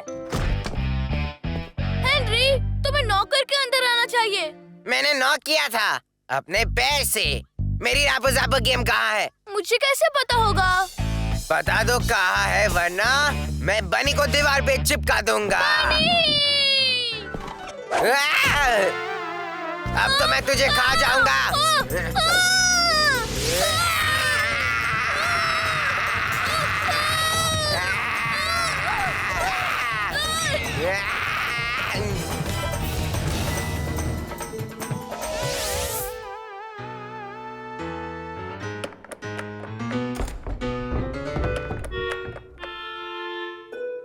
[SPEAKER 3] हेनरी, तुम्हें नौकर के अंदर आना चाहिए।
[SPEAKER 1] मैंने नॉक किया था अपने पैर से। मेरी रापो जापो गेम कहाँ है?
[SPEAKER 3] मुझे कैसे पता होगा?
[SPEAKER 1] बता दो कहाँ है, वरना मैं बनी को दीवार पे चिपका दूंगा। अब तो मैं तुझे खा जाऊंगा।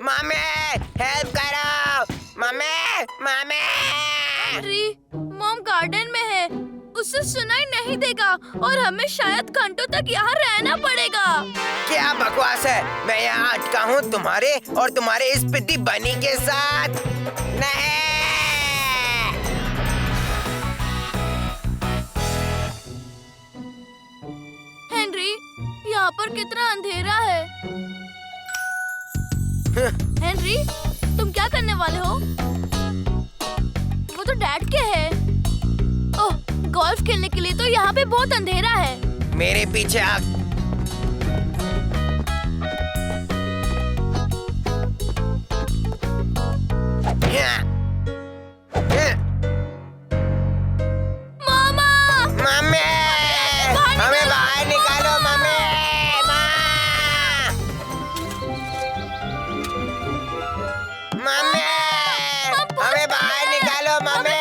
[SPEAKER 1] मम्मी हेल्प करो, mummy mummy.
[SPEAKER 3] Henry, mom garden में है। उसे सुनाई नहीं देगा और हमें शायद घंटों तक यहाँ रहना पड़ेगा।
[SPEAKER 1] क्या बकवास है। मैं यहाँ अटका हूँ तुम्हारे और तुम्हारे इस पिद्दी बनी के साथ। नहीं।
[SPEAKER 3] हेनरी, यहाँ पर कितना अंधेरा है। हेनरी, तुम क्या करने वाले हो? वो तो डैड के है। ओह, गोल्फ खेलने के लिए तो यहाँ पे बहुत अंधेरा है।
[SPEAKER 1] मेरे पीछे आ।
[SPEAKER 3] मामा!
[SPEAKER 1] मम्मी! हमें बाहर निकालो मम्मी! मम्मी! हमें बाहर निकालो मम्मी!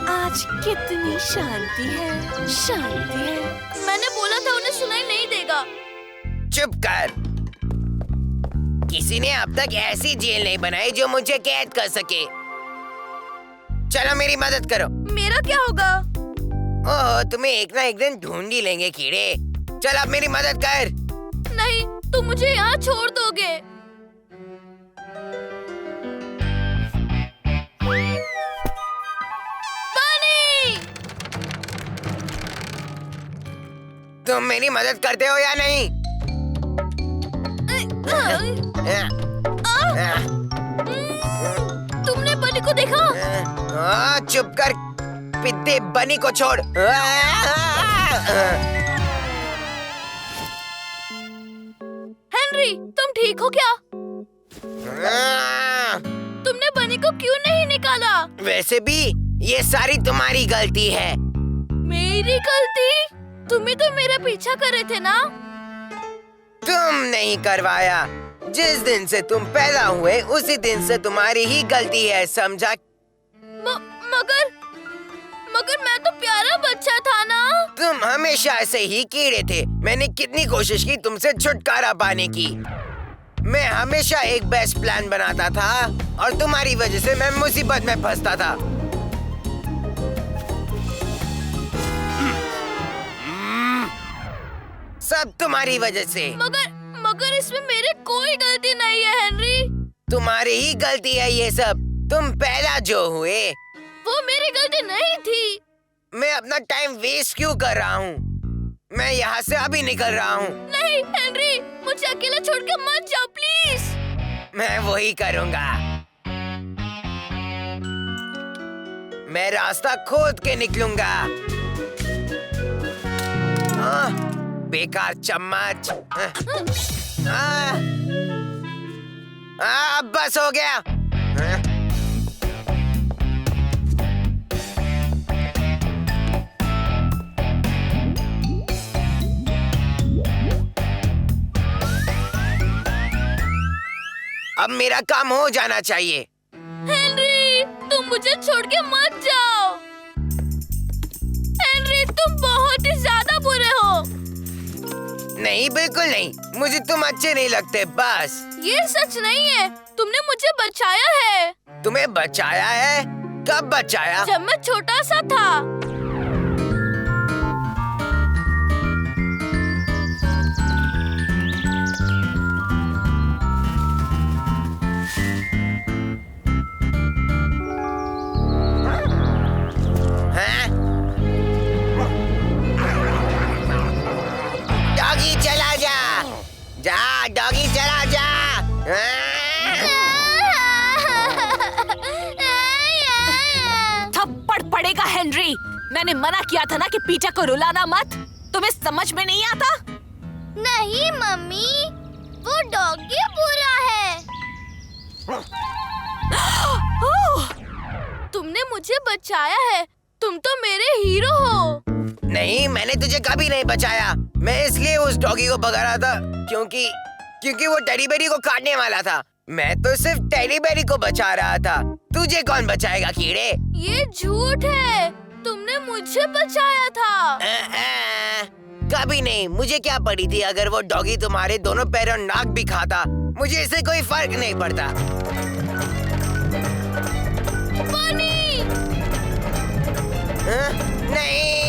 [SPEAKER 9] आज कितनी शांति है, शांति है।
[SPEAKER 3] मैंने बोला था उन्हें सुनाई नहीं देगा।
[SPEAKER 1] चुप कर। किसी ने अब तक ऐसी जेल नहीं बनाई जो मुझे कैद कर सके। चलो मेरी मदद करो।
[SPEAKER 3] मेरा क्या होगा?
[SPEAKER 1] ओह, तुम्हें एक ना एक दिन ढूंढ ही लेंगे कीड़े। चल अब मेरी मदद कर।
[SPEAKER 3] नहीं, तुम मुझे यहाँ छोड़ दोगे। बनी!
[SPEAKER 1] तुम मेरी मदद करते हो या नहीं?
[SPEAKER 3] तुमने बनी को देखा?
[SPEAKER 1] चुप कर, पिद्दे बनी को छोड़।
[SPEAKER 3] हेनरी, तुम ठीक हो क्या? तुमने बनी को क्यों नहीं निकाला?
[SPEAKER 1] वैसे भी ये सारी तुम्हारी गलती है।
[SPEAKER 3] मेरी गलती? तुम्हें तो मेरा पीछा कर रहे थे ना?
[SPEAKER 1] तुम नहीं करवाया। जिस दिन से तुम पैदा हुए उसी दिन से तुम्हारी ही गलती है, समझा?
[SPEAKER 3] मगर मैं तो प्यारा बच्चा था ना।
[SPEAKER 1] तुम हमेशा ऐसे ही कीड़े थे। मैंने कितनी कोशिश की तुमसे छुटकारा पाने की। मैं हमेशा एक बेस्ट प्लान बनाता था और तुम्हारी वजह से मैं मुसीबत में फंसता था। सब तुम्हारी वजह से।
[SPEAKER 3] मगर इसमें मेरी कोई गलती नहीं है हेनरी।
[SPEAKER 1] तुम्हारी ही गलती है ये सब। तुम पहला जो हुए
[SPEAKER 3] वो मेरी गलती नहीं थी।
[SPEAKER 1] मैं अपना टाइम वेस्ट क्यों कर रहा हूँ? मैं यहाँ से अभी निकल रहा हूँ।
[SPEAKER 3] नहीं हेनरी, मुझे अकेला छोड़ के मत जाओ प्लीज।
[SPEAKER 1] मैं वही करूँगा। मैं रास्ता खोद के निकलूंगा। बेकार चम्मच। अब बस हो गया। अब मेरा काम हो जाना चाहिए।
[SPEAKER 3] हेनरी, तुम मुझे छोड़ के मत जाओ। हेनरी, तुम बहुत ही ज्यादा बुरे हो।
[SPEAKER 1] नहीं, बिल्कुल नहीं। मुझे तुम अच्छे नहीं लगते बस।
[SPEAKER 3] ये सच नहीं है। तुमने मुझे बचाया है।
[SPEAKER 1] तुम्हें बचाया है? कब बचाया?
[SPEAKER 3] जब मैं छोटा सा था।
[SPEAKER 1] डॉगी चला जा। जा डॉगी चला जा।
[SPEAKER 9] थप्पड़ पड़ेगा हेनरी। मैंने मना किया था ना कि पीटर को रुलाना मत। तुम्हें समझ में नहीं आता?
[SPEAKER 3] नहीं मम्मी, वो डॉगी बुरा है। तुमने मुझे बचाया है। तुम तो मेरे हीरो हो।
[SPEAKER 1] नहीं, मैंने तुझे कभी नहीं बचाया। मैं इसलिए उस डॉगी को भगा रहा था क्योंकि वो टेडी बेरी को काटने वाला था। मैं तो सिर्फ टेडी बेरी को बचा रहा था। तुझे कौन बचाएगा कीड़े?
[SPEAKER 3] ये झूठ है। तुमने मुझे बचाया था।
[SPEAKER 1] कभी नहीं। मुझे क्या पड़ी थी अगर वो डॉगी तुम्हारे दोनों पैर और नाक भी खाता। मुझे इससे कोई फर्क नहीं पड़ता।
[SPEAKER 3] पानी!
[SPEAKER 1] हाँ? नहीं।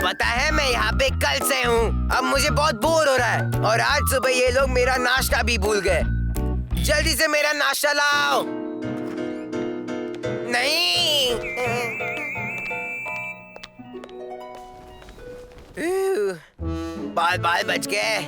[SPEAKER 1] पता है मैं यहाँ पे कल से हूँ। अब मुझे बहुत बोर हो रहा है और आज सुबह ये लोग मेरा नाश्ता भी भूल गए। जल्दी से मेरा नाश्ता लाओ। नहीं। बाल बच गए।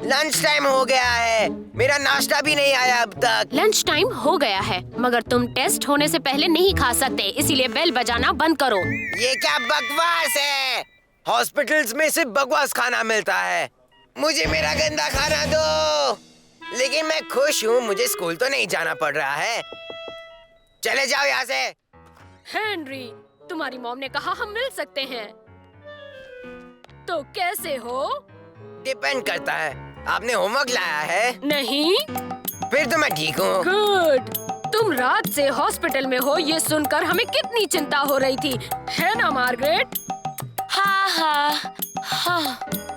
[SPEAKER 1] लंच टाइम हो गया है, मेरा नाश्ता भी नहीं आया अब तक।
[SPEAKER 11] लंच टाइम हो गया है, मगर तुम टेस्ट होने से पहले नहीं खा सकते, इसीलिए बेल बजाना बंद करो।
[SPEAKER 1] ये क्या बकवास है? हॉस्पिटल्स में सिर्फ बकवास खाना मिलता है। मुझे मेरा गंदा खाना दो। लेकिन मैं खुश हूँ, मुझे स्कूल तो नहीं जाना पड़ रहा है। चले जाओ यहाँ से।
[SPEAKER 11] हेनरी, तुम्हारी मॉम ने कहा हम मिल सकते हैं। तो कैसे हो?
[SPEAKER 1] डिपेंड करता है। आपने होमवर्क लाया है?
[SPEAKER 11] नहीं।
[SPEAKER 1] फिर तो मैं ठीक हूँ।
[SPEAKER 11] गुड। तुम रात से हॉस्पिटल में हो, ये सुनकर हमें कितनी चिंता हो रही थी, है ना मार्गरेट?
[SPEAKER 3] हाँ।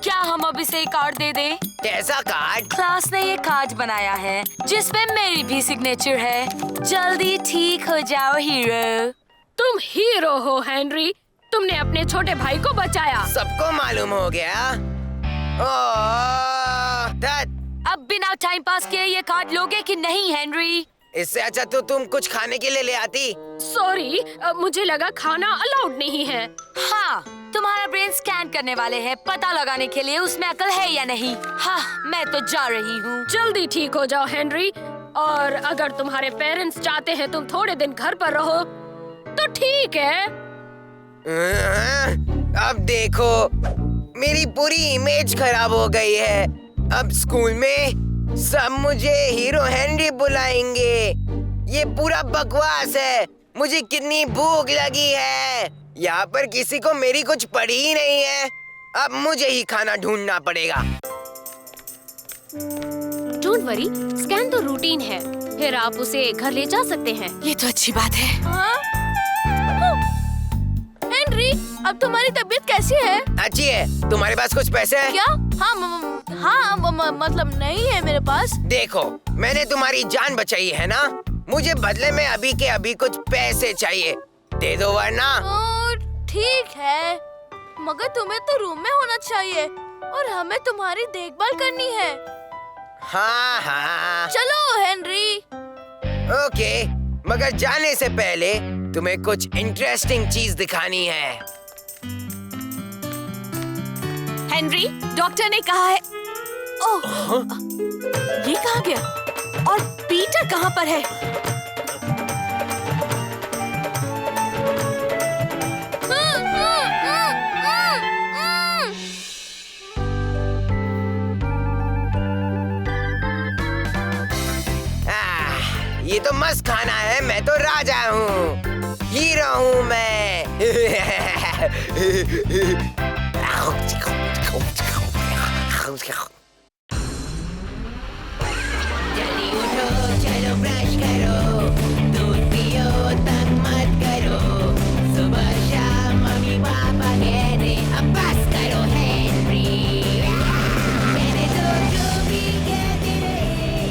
[SPEAKER 3] क्या हम अब इसे एक कार्ड दे दें?
[SPEAKER 1] कैसा कार्ड?
[SPEAKER 3] क्लास ने ये कार्ड बनाया है जिसपे मेरी भी सिग्नेचर है। जल्दी ठीक हो जाओ हीरो।
[SPEAKER 11] तुम हीरो हो हेनरी, तुमने अपने छोटे भाई को बचाया।
[SPEAKER 1] सबको मालूम हो गया।
[SPEAKER 3] अब बिना टाइम पास किए ये कार्ड लोगे कि नहीं हेनरी?
[SPEAKER 1] इससे अच्छा तो तुम कुछ खाने के लिए ले आती।
[SPEAKER 11] सॉरी, मुझे लगा खाना अलाउड नहीं है।
[SPEAKER 3] हाँ, तुम्हारा ब्रेन स्कैन करने वाले हैं, पता लगाने के लिए उसमें अकल है या नहीं। हाँ, मैं तो जा रही हूँ।
[SPEAKER 11] जल्दी ठीक हो जाओ हेनरी, और अगर तुम्हारे पेरेंट्स चाहते हैं तुम थोड़े दिन घर पर रहो तो ठीक है।
[SPEAKER 1] अब देखो, मेरी पूरी इमेज खराब हो गई है। अब स्कूल में सब मुझे हीरो हेनरी बुलाएंगे। ये पूरा बकवास है। मुझे कितनी भूख लगी है। यहाँ पर किसी को मेरी कुछ पड़ी ही नहीं है। अब मुझे ही खाना ढूंढना पड़ेगा।
[SPEAKER 11] डोंट वरी, स्कैन तो रूटीन है, फिर आप उसे घर ले जा सकते हैं।
[SPEAKER 3] ये तो अच्छी बात है। हाँ? हेनरी, अब तुम्हारी तबीयत कैसी है?
[SPEAKER 1] अच्छी है। तुम्हारे पास कुछ पैसे हैं?
[SPEAKER 3] क्या? हाँ, मतलब नहीं है मेरे पास।
[SPEAKER 1] देखो, मैंने तुम्हारी जान बचाई है ना, मुझे बदले में अभी के अभी कुछ पैसे चाहिए। दे दो वरना।
[SPEAKER 3] ठीक है, मगर तुम्हें तो रूम में होना चाहिए और हमें तुम्हारी देखभाल करनी है।
[SPEAKER 1] हाँ।
[SPEAKER 3] चलो हेनरी।
[SPEAKER 1] ओके, मगर जाने से पहले तुम्हें कुछ इंटरेस्टिंग चीज दिखानी है।
[SPEAKER 3] हेनरी, डॉक्टर ने कहा है। ओह, ये कहाँ गया? और पीटर कहाँ पर है?
[SPEAKER 1] ये तो मस्त खाना है। मैं तो राजा हूँ, हीरो हूँ मैं। जल्दी उठो, चलो ब्रश करो, दूध पियो, तंग मत करो। सुबह शाम मम्मी पापा कहते अब बस करो हेनरी। कहने दो जो भी कहते रहे।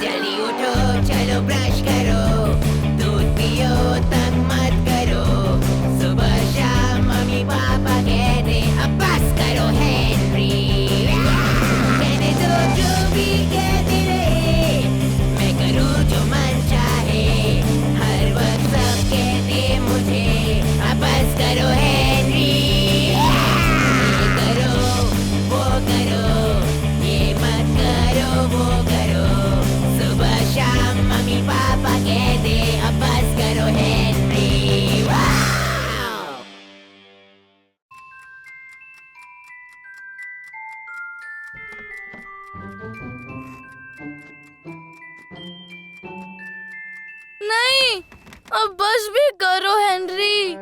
[SPEAKER 1] जल्दी उठो, चलो ब्रश करो, दूध पियो, तंग मत करो। सुबह शाम मम्मी पापा कहते अब बस करो हेनरी। कहने दो जो भी कहते रहे, मैं करूँ जो मन चाहे।
[SPEAKER 3] अब बस भी करो हेनरी।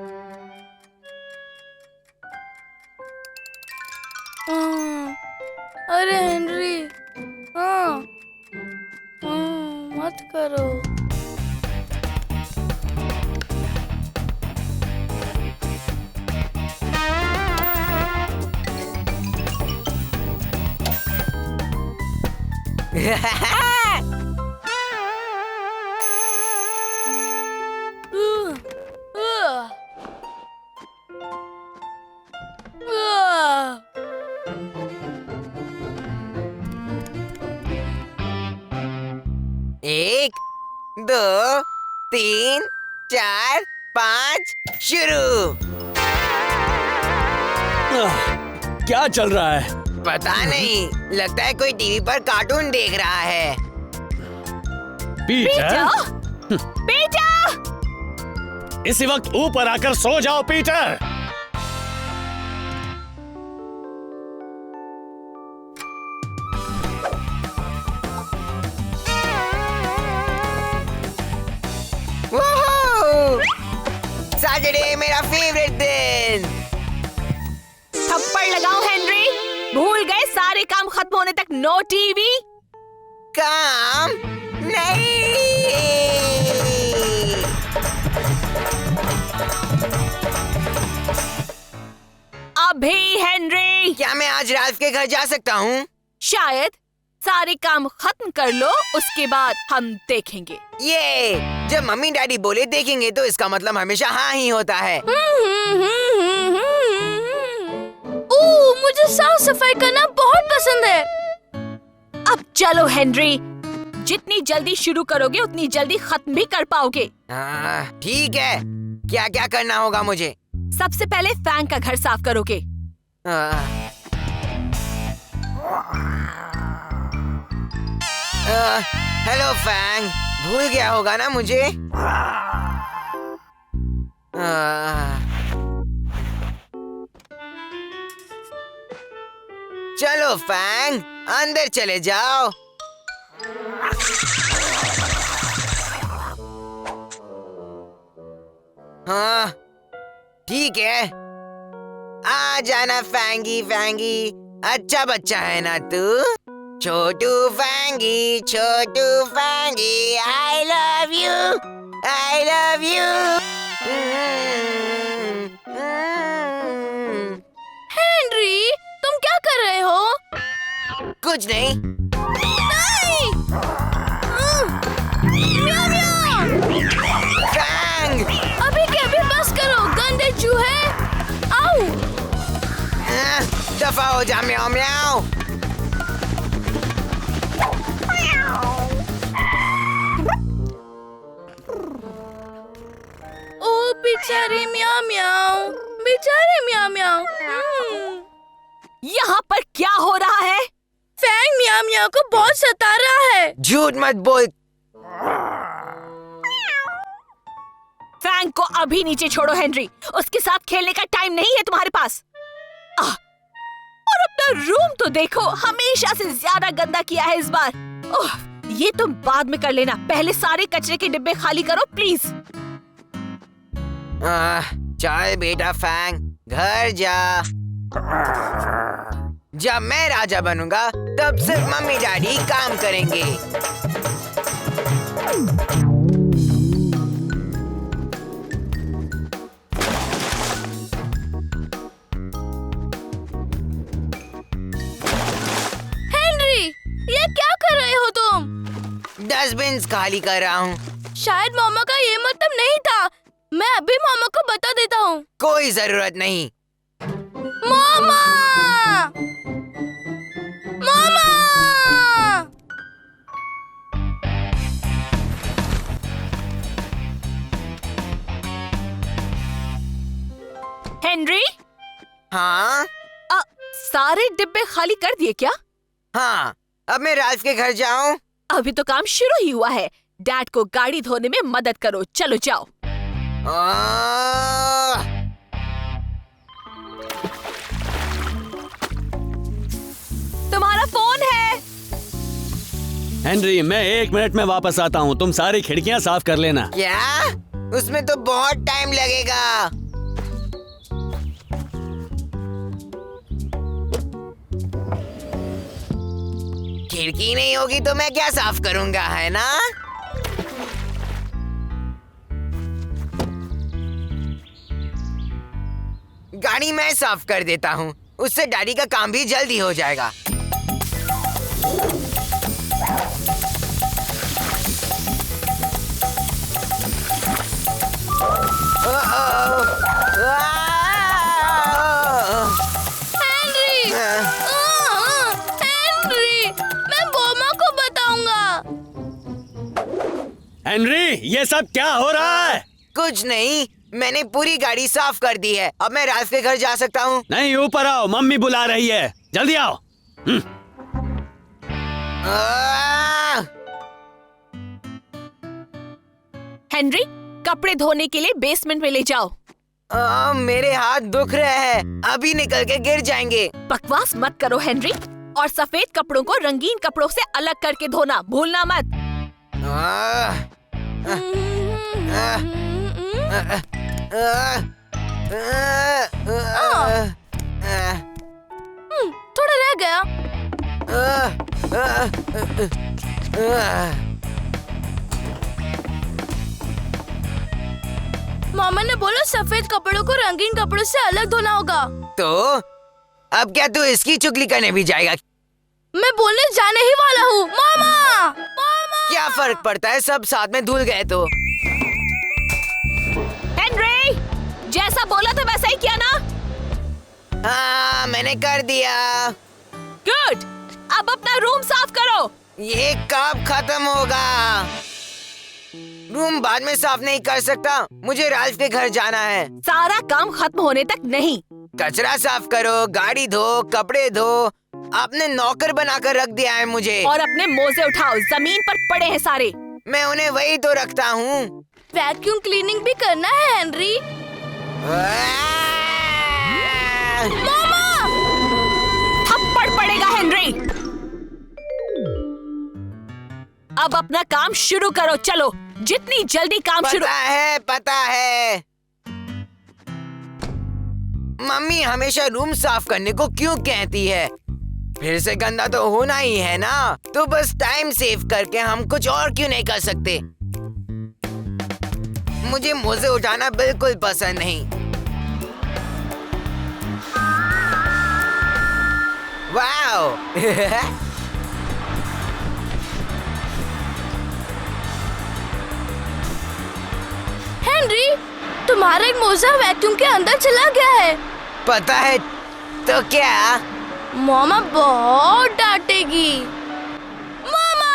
[SPEAKER 3] अरे हेनरी, मत करो।
[SPEAKER 1] एक, दो, तीन, चार, पाँच, शुरू।
[SPEAKER 6] क्या चल रहा है?
[SPEAKER 1] पता नहीं, लगता है कोई टीवी पर कार्टून देख रहा है।
[SPEAKER 6] Peter,
[SPEAKER 9] Peter!
[SPEAKER 6] इसी वक्त ऊपर आकर सो जाओ पीटर।
[SPEAKER 1] सैटरडे मेरा फेवरेट दिन।
[SPEAKER 9] थप्पड़ लगाओ हेनरी। भूल गए सारे काम खत्म होने तक नो टीवी।
[SPEAKER 1] काम नहीं।
[SPEAKER 9] अभी हेनरी।
[SPEAKER 1] क्या मैं आज राल्फ के घर जा सकता हूँ?
[SPEAKER 9] शायद। सारे काम खत्म कर लो, उसके बाद हम देखेंगे।
[SPEAKER 1] ये जब मम्मी डैडी बोले देखेंगे तो इसका मतलब हमेशा हाँ ही होता है।
[SPEAKER 3] मुझे साफ सफाई करना बहुत पसंद है।
[SPEAKER 9] अब चलो हेनरी, जितनी जल्दी शुरू करोगे उतनी जल्दी खत्म भी कर पाओगे।
[SPEAKER 1] ठीक है, क्या क्या करना होगा मुझे?
[SPEAKER 9] सबसे पहले फैंग का घर साफ करोगे।
[SPEAKER 1] हेलो फैंग, भूल गया होगा ना मुझे? चलो फैंग, अंदर चले जाओ। हाँ ठीक है, आ जाना फैंगी फैंगी, अच्छा बच्चा है ना तू? छोटू फैंगी, छोटू फैंगी, I love you, I love you.
[SPEAKER 3] Henry, तुम क्या कर रहे हो?
[SPEAKER 1] कुछ नहीं।
[SPEAKER 3] नहीं! म्याऊ म्याऊ!
[SPEAKER 1] फैंग!
[SPEAKER 3] अभी के अभी बस करो, गंदे चूहे! आओ!
[SPEAKER 1] दफा हो जा म्याऊ म्याऊ।
[SPEAKER 3] ओ बेचारे म्याऊ म्याऊ, बेचारे म्याऊ म्याऊ।
[SPEAKER 9] यहाँ पर क्या हो रहा है?
[SPEAKER 3] फैंग म्याऊ म्याऊ को बहुत सता रहा है।
[SPEAKER 1] झूठ मत बोल।
[SPEAKER 9] फैंग को अभी नीचे छोड़ो हेनरी, उसके साथ खेलने का टाइम नहीं है तुम्हारे पास। और अपना रूम तो देखो, हमेशा से ज्यादा गंदा किया है इस बार। ओह, ये तुम बाद में कर लेना, पहले सारे कचरे के डिब्बे खाली करो प्लीज।
[SPEAKER 1] चल बेटा फैंग, घर जा। जब मैं राजा बनूंगा तब सिर्फ मम्मी डैडी काम करेंगे।
[SPEAKER 3] हेनरी, ये क्या कर रहे हो तुम?
[SPEAKER 1] डस्टबिन खाली कर रहा हूँ।
[SPEAKER 3] शायद मामा का ये मतलब नहीं था। मैं अभी मामा को बता देता हूँ।
[SPEAKER 1] कोई जरूरत नहीं।
[SPEAKER 3] मामा! मामा!
[SPEAKER 9] हेनरी?
[SPEAKER 1] हाँ?
[SPEAKER 9] सारे डिब्बे खाली कर दिए क्या?
[SPEAKER 1] हाँ, अब मैं राल्फ के घर जाऊँ?
[SPEAKER 9] अभी तो काम शुरू ही हुआ है। डैड को गाड़ी धोने में मदद करो, चलो जाओ। तुम्हारा फोन है।
[SPEAKER 6] हेनरी, मैं 1 मिनट में वापस आता हूँ, तुम सारी खिड़कियाँ साफ कर लेना।
[SPEAKER 1] क्या? उसमें तो बहुत टाइम लगेगा। खिड़की नहीं होगी तो मैं क्या साफ करूंगा, है ना? गाड़ी मैं साफ कर देता हूँ, उससे डैडी का काम भी जल्दी हो जाएगा।
[SPEAKER 3] हेनरी! हेनरी! मैं बोमा को बताऊंगा।
[SPEAKER 6] हेनरी, ये सब क्या हो रहा है?
[SPEAKER 1] कुछ नहीं, मैंने पूरी गाड़ी साफ कर दी है। अब मैं राल्फ के घर जा सकता हूँ।
[SPEAKER 6] नहीं, ऊपर आओ, मम्मी बुला रही है, जल्दी आओ।
[SPEAKER 9] हेनरी, कपड़े धोने के लिए बेसमेंट में ले जाओ।
[SPEAKER 1] मेरे हाथ दुख रहे हैं, अभी निकल के गिर जाएंगे।
[SPEAKER 9] बकवास मत करो हेनरी, और सफेद कपड़ों को रंगीन कपड़ों से अलग करके धोना भूलना मत।
[SPEAKER 3] थोड़ा रह गया। मामा ने बोला सफेद कपड़ों को रंगीन कपड़ों से अलग धोना होगा।
[SPEAKER 1] तो अब क्या तू इसकी चुगली करने भी जाएगा?
[SPEAKER 3] मैं बोलने जाने ही वाला हूँ। मामा! मामा!
[SPEAKER 1] क्या फर्क पड़ता है, सब साथ में धुल गए तो।
[SPEAKER 9] हेनरी, जैसा बोला था वैसा ही किया ना?
[SPEAKER 1] हाँ, मैंने कर दिया।
[SPEAKER 9] गुड, अब अपना रूम साफ करो।
[SPEAKER 1] ये कब खत्म होगा? रूम बाद में साफ नहीं कर सकता, मुझे राल्फ के घर जाना है।
[SPEAKER 9] सारा काम खत्म होने तक नहीं।
[SPEAKER 1] कचरा साफ करो, गाड़ी धो, कपड़े धो। आपने नौकर बनाकर रख दिया है मुझे।
[SPEAKER 9] और अपने मोजे उठाओ, जमीन पर पड़े हैं सारे।
[SPEAKER 1] मैं उन्हें वही तो रखता हूँ।
[SPEAKER 3] वैक्यूम क्लीनिंग भी करना है हेनरी। मामा!
[SPEAKER 9] थप्पड़ पड़ेगा हेनरी। अब अपना काम शुरू करो, चलो जितनी जल्दी काम शुरू।
[SPEAKER 1] पता है। मम्मी हमेशा रूम साफ करने को क्यों कहती है? फिर से गंदा तो होना ही है ना, तो बस टाइम सेव करके हम कुछ और क्यों नहीं कर सकते? मुझे मोजे उठाना बिल्कुल पसंद नहीं। वाओ!
[SPEAKER 3] हेनरी, तुम्हारा एक मोजा वैक्यूम के अंदर चला गया है।
[SPEAKER 1] पता है तो क्या?
[SPEAKER 3] मामा बहुत डांटेगी। मामा!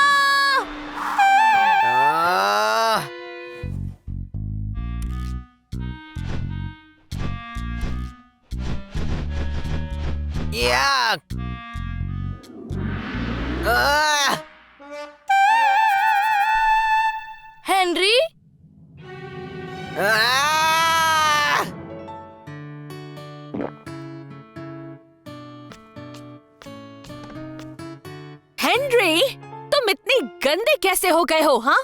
[SPEAKER 3] याक! हेनरी?
[SPEAKER 9] हेनरी, तुम इतने गंदे कैसे हो गए हो? हाँ,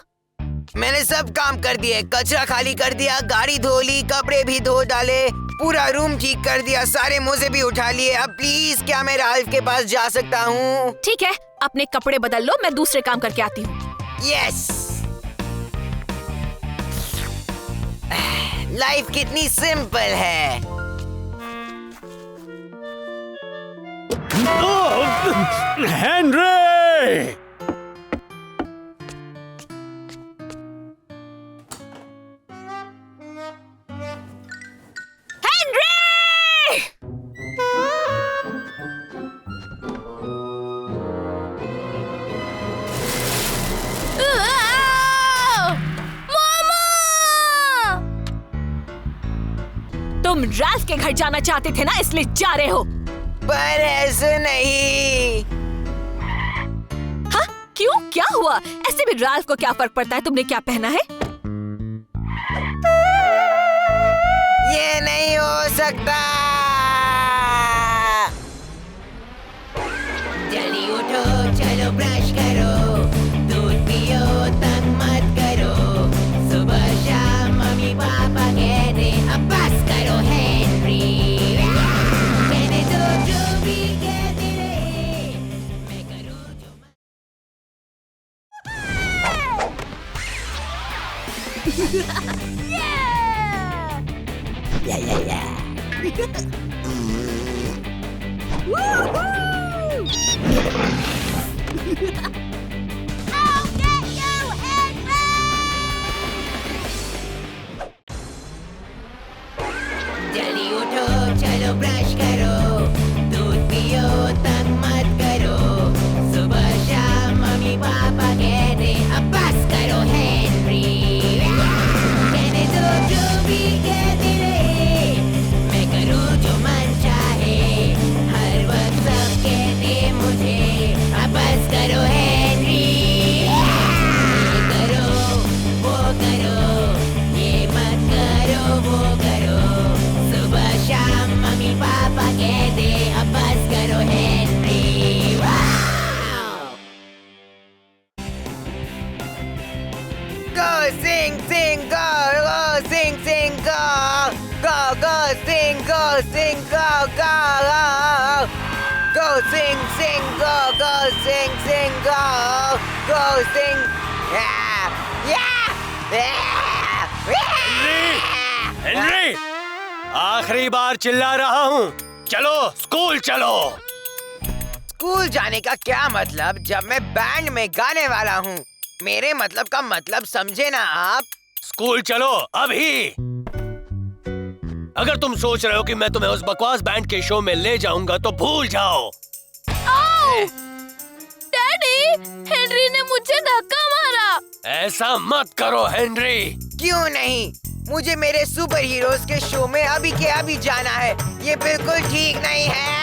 [SPEAKER 1] मैंने सब काम कर दिए, कचरा खाली कर दिया, गाड़ी धो ली, कपड़े भी धो डाले, पूरा रूम ठीक कर दिया, सारे मोजे भी उठा लिए। अब प्लीज क्या मैं राल्फ के पास जा सकता हूँ?
[SPEAKER 9] ठीक है, अपने कपड़े बदल लो, मैं दूसरे काम करके आती हूँ।
[SPEAKER 1] यस! लाइफ कितनी सिंपल है।
[SPEAKER 6] हेनरी!
[SPEAKER 9] तुम राल्फ के घर जाना चाहते थे ना, इसलिए जा रहे हो।
[SPEAKER 1] पर ऐसे नहीं।
[SPEAKER 9] हाँ, क्यों? क्या हुआ? ऐसे भी राल्फ को क्या फर्क पड़ता है तुमने क्या पहना है?
[SPEAKER 1] ये नहीं हो सकता। जल्दी उठो, चलो ब्रश करो, दूध पियो, तंग मत करो, सुबह शाम मम्मी जल्दी उठो, चलो ब्रश करो, दूध पियो, तंग मत करो। सुबह शाम मम्मी पापा कहते अब बस करो हेनरी। कहने दो जो भी कहते रहे, मैं करूँ जो मन चाहे। हर वक्त सब कहते मुझे अब बस करो हेनरी। ये करो, वो करो, ये मत करो, वो करो। सुबह शाम मम्मी पापा कहते अब बस करो हेनरी। गो सिंग सिंग गो, गो सिंग सिंग गो, गो गो सिंग गो, सिंग गो गो गो। गो सिंग सिंग गो, गो सिंग सिंग गो, गो सिंग।
[SPEAKER 6] हेनरी, आखिरी बार चिल्ला रहा हूँ, चलो स्कूल चलो।
[SPEAKER 1] स्कूल जाने का क्या मतलब जब मैं बैंड में गाने वाला हूँ? मेरे मतलब का मतलब समझे ना आप?
[SPEAKER 6] स्कूल चलो अभी। अगर तुम सोच रहे हो कि मैं तुम्हें उस बकवास बैंड के शो में ले जाऊंगा तो भूल जाओ।
[SPEAKER 3] डैडी, हेनरी ने मुझे धक्का मारा।
[SPEAKER 6] ऐसा मत करो हेनरी।
[SPEAKER 1] क्यों नहीं? मुझे मेरे सुपर हीरोज के शो में अभी के अभी जाना है। ये बिल्कुल ठीक नहीं है।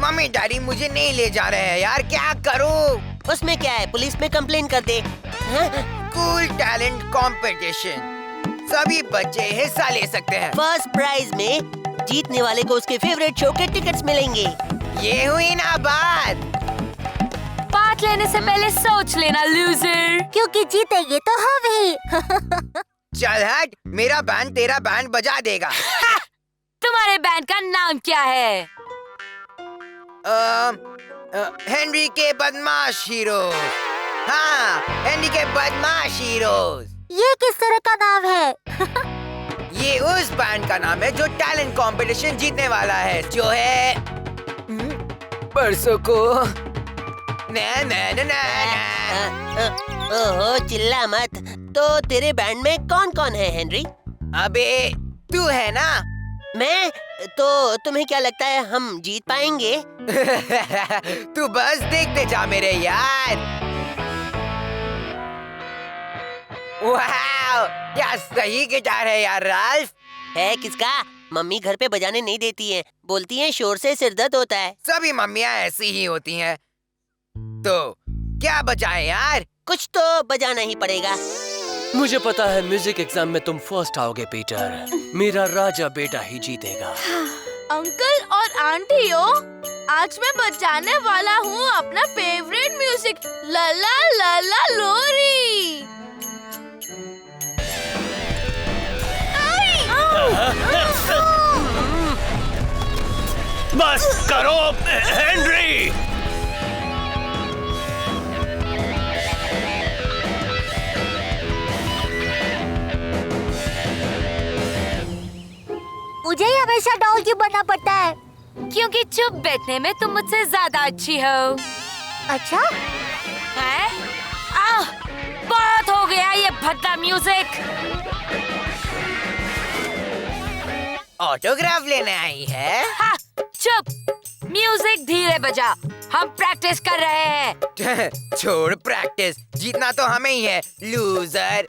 [SPEAKER 1] मम्मी डैडी मुझे नहीं ले जा रहे हैं यार, क्या करूं?
[SPEAKER 10] उसमें क्या है, पुलिस में कंप्लेन कर दे।
[SPEAKER 1] कूल टैलेंट कंपटीशन, सभी बच्चे हिस्सा ले सकते हैं।
[SPEAKER 10] फर्स्ट प्राइज में जीतने वाले को उसके फेवरेट शो के टिकट्स मिलेंगे।
[SPEAKER 1] ये हुई ना बात।
[SPEAKER 3] पार्ट लेने से पहले सोच लेना लूजर।
[SPEAKER 13] क्योंकि जीतेंगे तो हम ही।
[SPEAKER 1] चल हट, मेरा बैंड तेरा बैंड बजा देगा।
[SPEAKER 3] तुम्हारे बैंड का नाम क्या है?
[SPEAKER 1] हेनरी के बदमाश हीरोज। हाँ, हेनरी के बदमाश हीरोज।
[SPEAKER 13] ये किस तरह का नाम है?
[SPEAKER 1] ये उस बैंड का नाम है जो टैलेंट कंपटीशन जीतने वाला है, जो है परसों को। ना ना ना ना।
[SPEAKER 10] ओहो, चिल्ला मत। तो तेरे बैंड में कौन कौन है हेनरी?
[SPEAKER 1] अबे तू है ना।
[SPEAKER 10] मैं? तो तुम्हें क्या लगता है हम जीत पाएंगे?
[SPEAKER 1] तू बस देखते जा मेरे यार। वाह, क्या सही गिटार है यार राल्फ।
[SPEAKER 10] है किसका? मम्मी घर पे बजाने नहीं देती है, बोलती है शोर से सिर दर्द होता है।
[SPEAKER 1] सभी मम्मियाँ ऐसी ही होती हैं। तो क्या बजाए यार?
[SPEAKER 10] कुछ तो बजाना ही पड़ेगा।
[SPEAKER 6] मुझे पता है म्यूजिक एग्जाम में तुम फर्स्ट आओगे पीटर। मेरा राजा बेटा ही जीतेगा।
[SPEAKER 3] अंकल और आंटियों, आज मैं बजाने वाला हूँ अपना फेवरेट म्यूजिक, लला लला लोरी।
[SPEAKER 6] बस करो हेनरी।
[SPEAKER 13] मुझे ही हमेशा डॉल क्यों बनना पड़ता है?
[SPEAKER 3] क्योंकि चुप बैठने में तुम मुझसे ज्यादा अच्छी हो।
[SPEAKER 13] अच्छा?
[SPEAKER 3] है? बहुत हो गया ये भद्दा म्यूजिक।
[SPEAKER 1] ऑटोग्राफ लेने आई है?
[SPEAKER 3] हाँ, चुप। म्यूजिक धीरे बजा, हम प्रैक्टिस कर रहे हैं।
[SPEAKER 1] छोड़ प्रैक्टिस, जीतना तो हमें ही है लूजर।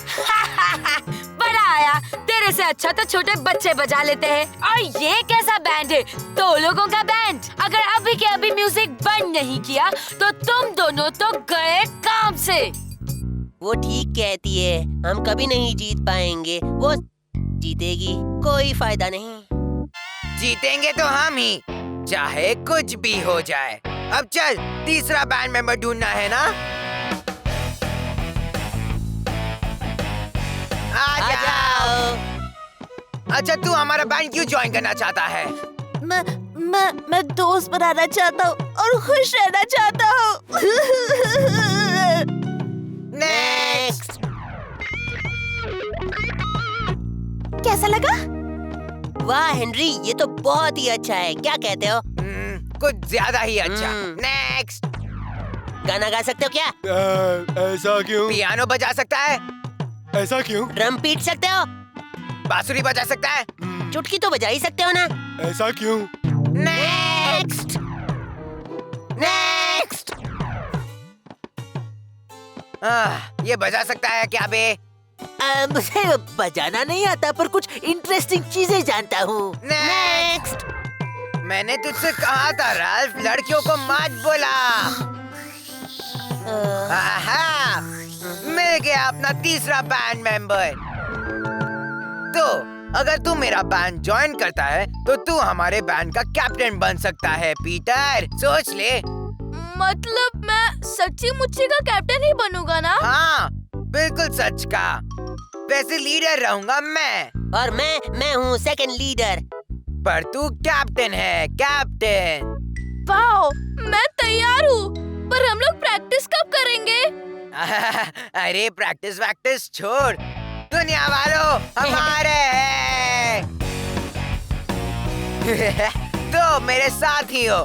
[SPEAKER 3] बड़ा आया, तेरे से अच्छा तो छोटे बच्चे बजा लेते हैं। और ये कैसा बैंड है? दो लोगों का बैंड। अगर अभी के अभी म्यूजिक बंद नहीं किया तो तुम दोनों तो गए काम से।
[SPEAKER 10] वो ठीक कहती है, हम कभी नहीं जीत पाएंगे। वो जीतेगी, कोई फायदा नहीं।
[SPEAKER 1] जीतेंगे तो हम ही, चाहे कुछ भी हो जाए। अब चल, तीसरा बैंड मेंबर ढूंढना है ना। आ जाओ। अच्छा, तू हमारा बैंड क्यों ज्वाइन करना चाहता है?
[SPEAKER 13] मैं दोस्त बनाना चाहता हूँ और खुश रहना चाहता हूँ।
[SPEAKER 9] कैसा लगा?
[SPEAKER 1] वाह हेनरी, ये तो बहुत ही अच्छा है, क्या कहते हो?
[SPEAKER 12] कुछ ज्यादा ही अच्छा। नेक्स्ट।
[SPEAKER 1] गाना गा सकते हो क्या?
[SPEAKER 5] ऐसा क्यों?
[SPEAKER 12] पियानो बजा सकता है?
[SPEAKER 5] ऐसा क्यों?
[SPEAKER 1] ड्रम पीट सकते हो?
[SPEAKER 12] बांसुरी बजा सकता है?
[SPEAKER 1] चुटकी तो बजा ही सकते हो ना?
[SPEAKER 5] ऐसा क्यों?
[SPEAKER 12] नेक्स्ट। नेक्स्ट। ये बजा सकता है क्या बे?
[SPEAKER 10] मुझे बजाना नहीं आता पर कुछ इंटरेस्टिंग चीजें जानता हूँ।
[SPEAKER 12] नेक्स्ट। मैंने तुझसे कहा था राल्फ, लड़कियों को मत बोला। आहा, मिल गया अपना तीसरा बैंड मेंबर। तो अगर तू मेरा बैंड ज्वाइन करता है तो तू हमारे बैंड का कैप्टन बन सकता है पीटर, सोच ले।
[SPEAKER 9] मतलब मैं सच्ची मुच्ची का कैप्टन ही बनूंगा ना?
[SPEAKER 12] हाँ, बिल्कुल सच का। वैसे लीडर रहूंगा मैं।
[SPEAKER 1] और मैं हूँ सेकंड लीडर।
[SPEAKER 12] पर तू कैप्टन है, कैप्टन।
[SPEAKER 9] वाओ, मैं तैयार हूँ। पर हम लोग प्रैक्टिस कब करेंगे?
[SPEAKER 12] अरे प्रैक्टिस वैक्टिस छोड़, दुनिया वालों हमारे हैं। तो मेरे साथ ही हो,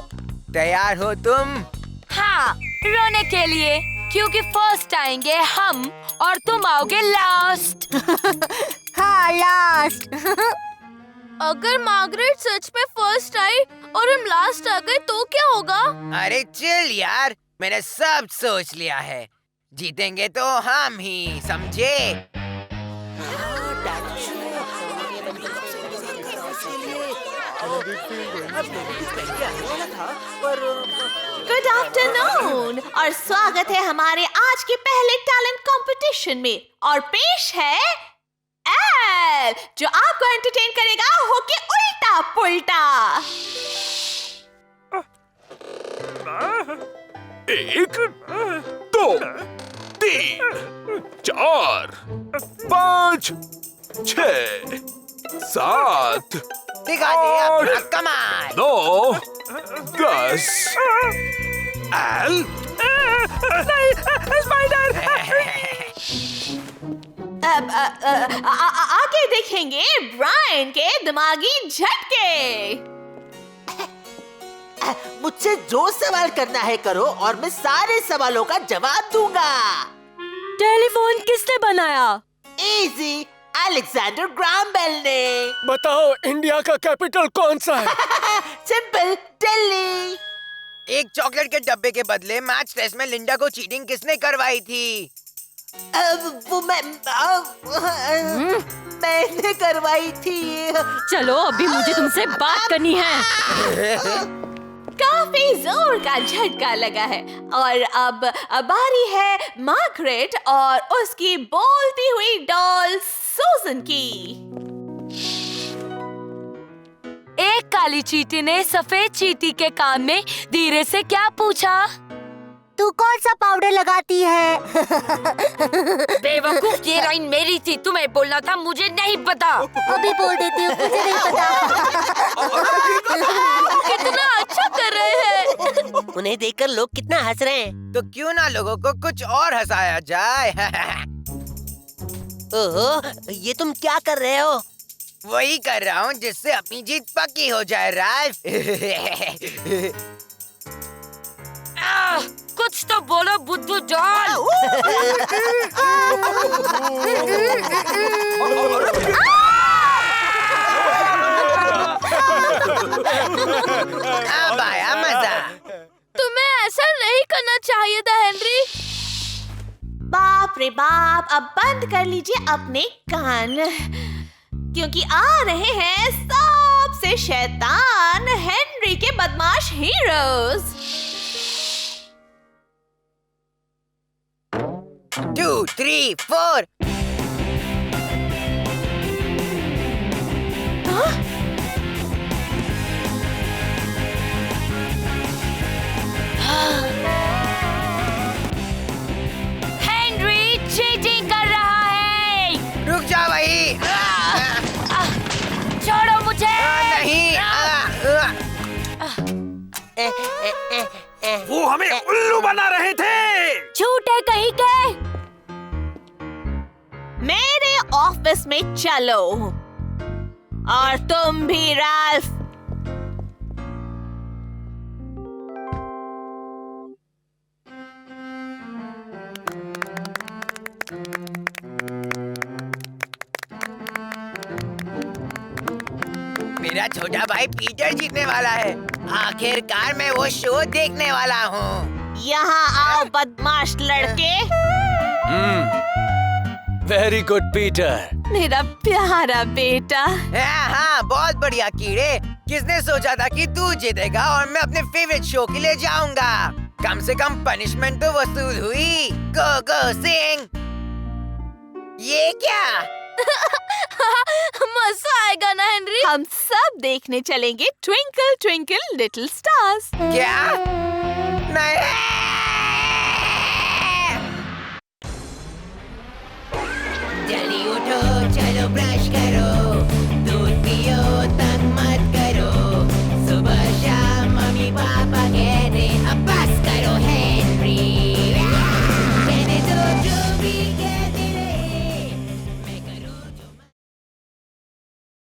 [SPEAKER 12] तैयार हो तुम?
[SPEAKER 3] हाँ, रोने के लिए, क्योंकि फर्स्ट आएंगे हम और तुम आओगे लास्ट।
[SPEAKER 13] हाँ, लास्ट।
[SPEAKER 9] अगर मार्गरेट सच में फर्स्ट आई और हम लास्ट आ गए तो क्या होगा?
[SPEAKER 12] अरे चिल यार, मैंने सब सोच लिया है। जीतेंगे तो हम ही, समझे?
[SPEAKER 9] गुड आफ्टरनून और स्वागत है हमारे आज के पहले टैलेंट कंपटीशन में। और पेश है एल, जो आपको एंटरटेन करेगा होके उल्टा पुल्टा।
[SPEAKER 14] 1 2 3 4 5 6 7
[SPEAKER 12] दिखा दे अपना कमाल।
[SPEAKER 14] 9 10 एल
[SPEAKER 9] स्पाइडर। अब आगे देखेंगे ब्रायन के दिमागी झटके।
[SPEAKER 10] मुझसे जो सवाल करना है करो और मैं सारे सवालों का जवाब दूंगा।
[SPEAKER 3] टेलीफोन किसने बनाया?
[SPEAKER 10] इजी, अलेक्जेंडर ग्राहम बेल ने।
[SPEAKER 6] बताओ इंडिया का कैपिटल कौन सा है?
[SPEAKER 10] सिंपल, दिल्ली।
[SPEAKER 12] एक चॉकलेट के डब्बे के बदले मैच टेस्ट में लिंडा को चीटिंग किसने करवाई थी?
[SPEAKER 10] वो मैंने करवाई थी।
[SPEAKER 3] चलो अभी मुझे तुमसे बात करनी है।
[SPEAKER 9] काफी जोर का झटका लगा है और अब बारी है मार्गरेट और उसकी बोलती हुई डॉल सूजन की।
[SPEAKER 3] एक काली चींटी ने सफेद चींटी के कान में धीरे से क्या पूछा?
[SPEAKER 13] तू कौन सा पाउडर लगाती है?
[SPEAKER 3] बेवकूफ, ये लाइन मेरी थी, तुम्हें बोलना था, मुझे नहीं पता।
[SPEAKER 13] अभी बोल देती हूँ, मुझे नहीं पता।
[SPEAKER 9] कितना अच्छा कर रहे हैं।
[SPEAKER 1] उन्हें देखकर लोग कितना हंस रहे हैं।
[SPEAKER 12] तो क्यों ना लोगों को कुछ और हंसाया जाए।
[SPEAKER 1] ओहो, ये तुम क्या कर रहे हो?
[SPEAKER 12] वही कर रहा हूँ जिससे अपनी जीत पक्की हो जाए राल्फ।
[SPEAKER 3] कुछ तो बोलो बुद्धू जॉन।
[SPEAKER 12] अब आया मजा।
[SPEAKER 9] तुम्हें ऐसा नहीं करना चाहिए था हेनरी। बाप रे बाप, अब बंद कर लीजिए अपने कान, क्योंकि आ रहे हैं सबसे शैतान हेनरी के बदमाश हीरोज।
[SPEAKER 12] 2 3 4।
[SPEAKER 3] हेनरी चीटिंग कर रहा है।
[SPEAKER 12] रुक जा वही।
[SPEAKER 3] छोड़ो मुझे।
[SPEAKER 12] नहीं।
[SPEAKER 7] वो हमें उल्लू बना रहे थे।
[SPEAKER 3] झूठे कहीं के।
[SPEAKER 9] मेरे ऑफिस में चलो। और तुम भी राल्फ।
[SPEAKER 12] मेरा छोटा भाई पीटर जीतने वाला है। आखिरकार मैं वो शो देखने वाला हूँ।
[SPEAKER 9] यहाँ आओ बदमाश लड़के।
[SPEAKER 6] Very good Peter.
[SPEAKER 9] मेरा प्यारा बेटा।
[SPEAKER 12] हाँ, बहुत बढ़िया कीड़े। किसने सोचा था कि तू जीतेगा और मैं अपने फेवरेट शो के लिए जाऊंगा। कम से कम पनिशमेंट तो वसूल हुई। गो गो सिंग। ये क्या?
[SPEAKER 9] मजा आएगा ना हेनरी। हम सब देखने चलेंगे ट्विंकल ट्विंकल लिटिल स्टार्स।
[SPEAKER 12] क्या? नहीं।
[SPEAKER 1] जल्दी उठो, चलो ब्रश करो, दूध पियो,